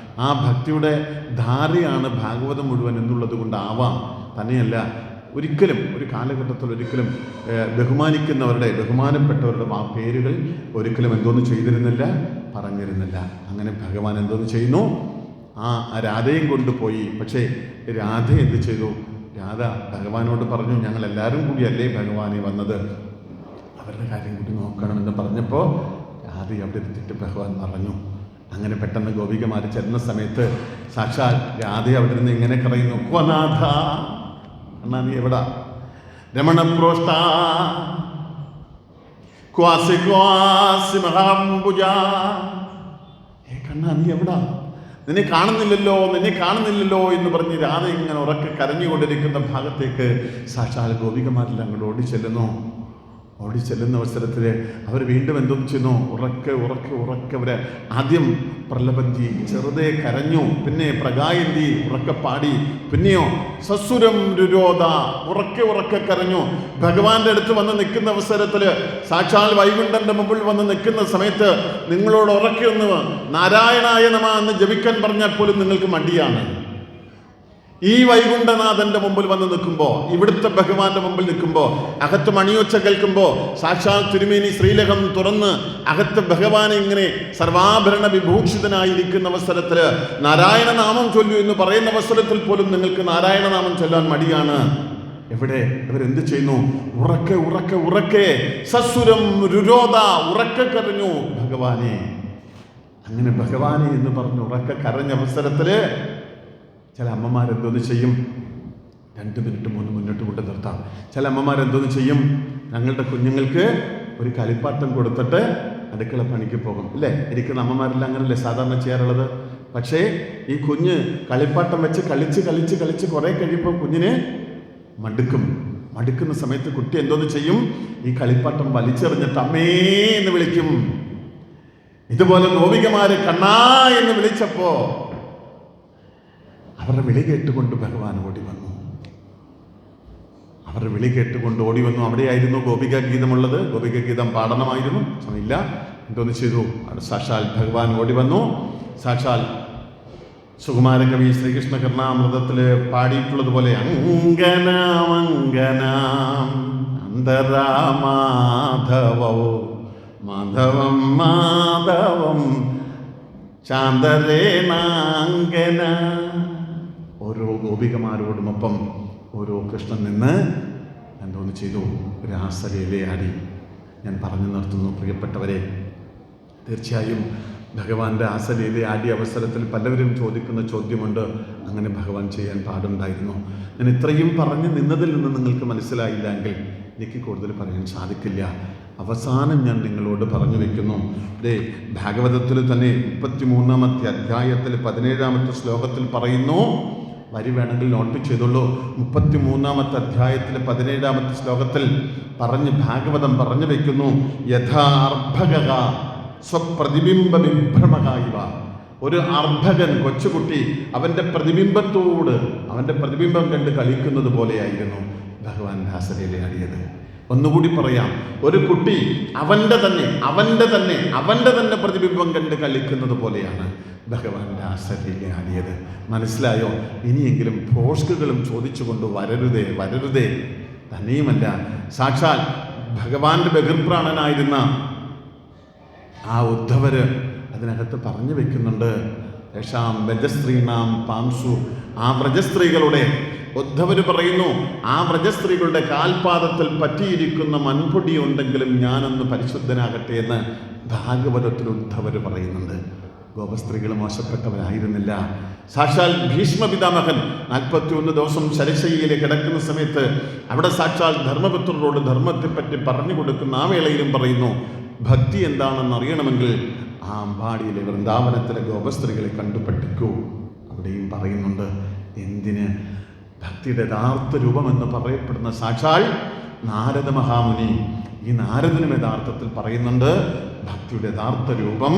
ആ ഭക്തിയുടെ ധാരയാണ് ഭാഗവതം മുഴുവൻ എന്നുള്ളത് കൊണ്ടാവാം. തന്നെയല്ല, ഒരിക്കലും ഒരു കാലഘട്ടത്തിൽ ഒരിക്കലും ബഹുമാനപ്പെട്ടവരുടെ ആ പേരുകൾ ഒരിക്കലും എന്തോന്ന് ചെയ്തിരുന്നില്ല, പറഞ്ഞിരുന്നില്ല. അങ്ങനെ ഭഗവാൻ എന്തോന്ന് ചെയ്യുന്നു? ആ രാധയും കൊണ്ടുപോയി. പക്ഷേ രാധ എന്ത് ചെയ്തു? രാധ ഭഗവാനോട് പറഞ്ഞു, ഞങ്ങളെല്ലാവരും കൂടിയല്ലേ ഭഗവാനെ വന്നത്, അവരുടെ കാര്യം കൂടി നോക്കണമെന്ന് പറഞ്ഞപ്പോൾ രാധ അവിടെ എടുത്തിട്ട് ഭഗവാൻ പറഞ്ഞു. അങ്ങനെ പെട്ടെന്ന് ഗോപികമാർ ചെല്ലുന്ന സമയത്ത് സാക്ഷാൽ രാധ അവിടെ നിന്ന് ഇങ്ങനെ പറയുന്നു, ക്വനാഥ, അണ്ണാ നീ എവിടാ? രമണപ്രോഷ്ട ക്വാസി ക്വാസി മഹാംബുജ, കണ്ണാ നീ എവിടാ? നിന്നെ കാണുന്നില്ലല്ലോ എന്ന് പറഞ്ഞ് രാധ ഇങ്ങനെ ഉറക്കെ കരഞ്ഞുകൊണ്ടിരിക്കുന്ന ഭാഗത്തേക്ക് സാക്ഷാൽ ഗോപികമാരെല്ലാം അങ്ങോട്ട് ഓടിച്ചെല്ലുന്നു. ഓടി ചെല്ലുന്ന അവസരത്തിൽ അവർ വീണ്ടും എന്തോന്ന് ചെയ്യുന്നു? ഉറക്കെ ഉറക്കെ ഉറക്കെ അവർ ആദ്യം പ്രലപന്തി ചെറുതെ കരഞ്ഞു, പിന്നെ പ്രഗായന്തി ഉറക്കെ പാടി, പിന്നെയോ സസുരം രുരോധ ഉറക്കെ ഉറക്കെ കരഞ്ഞു. ഭഗവാന്റെ അടുത്ത് വന്ന് നിൽക്കുന്ന അവസരത്തിൽ സാക്ഷാൽ വൈകുണ്ഠന്റെ മുമ്പിൽ വന്ന് നിൽക്കുന്ന സമയത്ത് നിങ്ങളോട് ഉറക്കെ ഒന്ന് നാരായണായ നമഃ എന്ന് ജപിക്കാൻ പറഞ്ഞാൽ പോലും നിങ്ങൾക്ക് മടിയാണ്. ഈ വൈകുണ്ഠനാഥന്റെ മുമ്പിൽ വന്ന് നിൽക്കുമ്പോൾ, ഇവിടുത്തെ ഭഗവാന്റെ മുമ്പിൽ നിൽക്കുമ്പോൾ, അകത്ത് മണിയൊച്ച കേൾക്കുമ്പോൾ, സാക്ഷാൽ തിരുമേനി ശ്രീലകം തുറന്ന് അകത്ത് ഭഗവാൻ ഇങ്ങനെ സർവാഭരണ വിഭൂഷിതനായിരിക്കുന്ന അവസരത്തിൽ നാരായണ നാമം ചൊല്ലു എന്ന് പറയുന്ന അവസരത്തിൽ പോലും നിങ്ങൾക്ക് നാരായണ നാമം ചൊല്ലാൻ മടിയാണ്. എവിടെ? ഇവരെന്ത് ചെയ്യുന്നു? ഉറക്കെ ഉറക്കെ ഉറക്കെ സസുരം രുരോധ ഉറക്കെ കരഞ്ഞു ഭഗവാനെ. അങ്ങനെ ഭഗവാനെ എന്ന് പറഞ്ഞ് ഉറക്കെ കരഞ്ഞ അവസരത്തില് ചില അമ്മമാരെന്തോന്ന് ചെയ്യും? 2 മിനിറ്റ് 3 മുന്നോട്ട് കൊണ്ട് നിർത്താം. ചില അമ്മമാരെന്തോന്ന് ചെയ്യും? ഞങ്ങളുടെ കുഞ്ഞുങ്ങൾക്ക് ഒരു കളിപ്പാട്ടം കൊടുത്തിട്ട് അടുക്കള പണിക്ക് പോകും, അല്ലേ? ഇരിക്കുന്ന അമ്മമാരെല്ലാം അങ്ങനല്ലേ സാധാരണ ചെയ്യാറുള്ളത്. പക്ഷേ ഈ കുഞ്ഞ് കളിപ്പാട്ടം വെച്ച് കളിച്ച് കളിച്ച് കളിച്ച് കുറെ കഴിയുമ്പോൾ കുഞ്ഞിന് മടുക്കുന്ന സമയത്ത് കുട്ടി എന്തോന്ന് ചെയ്യും? ഈ കളിപ്പാട്ടം വലിച്ചെറിഞ്ഞിട്ട് അമ്മേ എന്ന് വിളിക്കും. ഇതുപോലെ ഗോപികമാര് കണ്ണാ എന്ന് വിളിച്ചപ്പോ അവരുടെ വിളി കേട്ടുകൊണ്ട് ഭഗവാൻ ഓടി വന്നു. അവരുടെ വിളി കേട്ടുകൊണ്ട് ഓടി വന്നു. അവിടെയായിരുന്നു ഗോപിക ഗീതമുള്ളത്. ഗോപിക ഗീതം പാടണമായിരുന്നു, സമയമില്ല. എന്തോന്ന് ചെയ്തു? അവിടെ സാക്ഷാൽ ഭഗവാൻ ഓടി വന്നു. സാക്ഷാൽ സുകുമാരകവി ശ്രീകൃഷ്ണ കർണാമൃതത്തിൽ പാടിയിട്ടുള്ളതുപോലെ അങ്കനാമങ്കനാം അന്തരാമാധവോ മാധവം മാധവം ശാന്തരേണാങ്കന. ഓരോ ഗോപികമാരോടുമൊപ്പം ഓരോ കൃഷ്ണൻ നിന്ന് എന്തോന്ന് ചെയ്തു? രാസലീലയാടി. ഞാൻ പറഞ്ഞു നിർത്തുന്നു പ്രിയപ്പെട്ടവരെ. തീർച്ചയായും ഭഗവാന്റെ രാസലീലയാടിയ അവസരത്തിൽ പലവരും ചോദിക്കുന്ന ചോദ്യമുണ്ട്, അങ്ങനെ ഭഗവാൻ ചെയ്യാൻ പാടുണ്ടായിരുന്നു? ഞാൻ ഇത്രയും പറഞ്ഞു നിന്നതിൽ നിന്ന് നിങ്ങൾക്ക് മനസ്സിലായില്ല എങ്കിൽ എനിക്ക് കൂടുതൽ പറയാൻ സാധിക്കില്ല. അവസാനം ഞാൻ നിങ്ങളോട് പറഞ്ഞു വെക്കുന്നു. ഭാഗവതത്തിൽ തന്നെ 33-ാമത്തെ അധ്യായത്തിൽ 17-ാമത്തെ ശ്ലോകത്തിൽ പറയുന്നു. വരി വേണമെങ്കിൽ നോട്ട് ചെയ്തോളൂ. 33-ാമത്തെ അധ്യായത്തിൽ 17-ാമത്തെ ശ്ലോകത്തിൽ ഭാഗവതം പറഞ്ഞു വെക്കുന്നു. യഥാ അർഭക സ്വപ്രതിബിംബ വിഭ്രമകായിവ. ഒരു അർഭകൻ, കൊച്ചുകുട്ടി, അവൻ്റെ പ്രതിബിംബം കണ്ട് കളിക്കുന്നത് പോലെയായിരുന്നു ഭഗവാൻ രാസലീലയാടിയത്. ഒന്നുകൂടി പറയാം. ഒരു കുട്ടി അവൻ്റെ തന്നെ പ്രതിബിംബം കണ്ട് കളിക്കുന്നത് പോലെയാണ് ഭഗവാൻ രാസലീലയാടിയത്. മനസ്സിലായോ? ഇനിയെങ്കിലും പോസ്റ്റുകളും ചോദിച്ചുകൊണ്ട് വരരുതേ. തന്നെയുമല്ല, സാക്ഷാൽ ഭഗവാന്റെ ബഹിർപ്രാണനായിരുന്ന ആ ഉദ്ധവര് അതിനകത്ത് പറഞ്ഞു വെക്കുന്നുണ്ട്. യേശാം വ്രജസ്ത്രീണാം പാംസു. ആ വ്രജസ്ത്രീകളുടെ ഉദ്ധവര് പറയുന്നു, ആ വ്രജസ്ത്രീകളുടെ കാൽപാദത്തിൽ പറ്റിയിരിക്കുന്ന മൺപൊടി ഉണ്ടെങ്കിലും ഞാനൊന്ന് പരിശുദ്ധനാകട്ടെ എന്ന് ഭാഗവതത്തിൽ ഉദ്ധവര് പറയുന്നുണ്ട്. ഗോപസ്ത്രീകൾ മോശപ്പെട്ടവരായിരുന്നില്ല. സാക്ഷാൽ ഭീഷ്മ പിതാമഹൻ 41 ദിവസം ശരശയ്യയിൽ കിടക്കുന്ന സമയത്ത് അവിടെ സാക്ഷാൽ ധർമ്മപുത്രരോട് ധർമ്മത്തെപ്പറ്റി പറഞ്ഞു കൊടുക്കുന്ന ആ വേളയിലും പറയുന്നു, ഭക്തി എന്താണെന്ന് അറിയണമെങ്കിൽ ആ അമ്പാടിയിലെ വൃന്ദാവനത്തിലെ ഗോപസ്ത്രീകളെ കണ്ടു പഠിക്കൂ. അവിടെയും പറയുന്നുണ്ട്. എന്തിന്? ഭക്തിയുടെ യഥാർത്ഥ രൂപമെന്ന് പറയപ്പെടുന്ന സാക്ഷാൽ നാരദ മഹാമുനി, ഈ നാരദനും യഥാർത്ഥത്തിൽ പറയുന്നുണ്ട് ഭക്തിയുടെ യഥാർത്ഥ രൂപം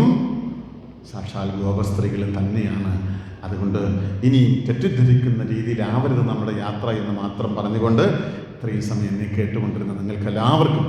സാക്ഷാൽ ഗോപസ്ത്രീകൾ തന്നെയാണ്. അതുകൊണ്ട് ഇനി തെറ്റിദ്ധരിക്കുന്ന രീതിയിലാവരുത് നമ്മുടെ യാത്ര എന്ന് മാത്രം പറഞ്ഞുകൊണ്ട് ഇത്രയും സമയം എന്നെ കേട്ടുകൊണ്ടിരുന്ന നിങ്ങൾക്കെല്ലാവർക്കും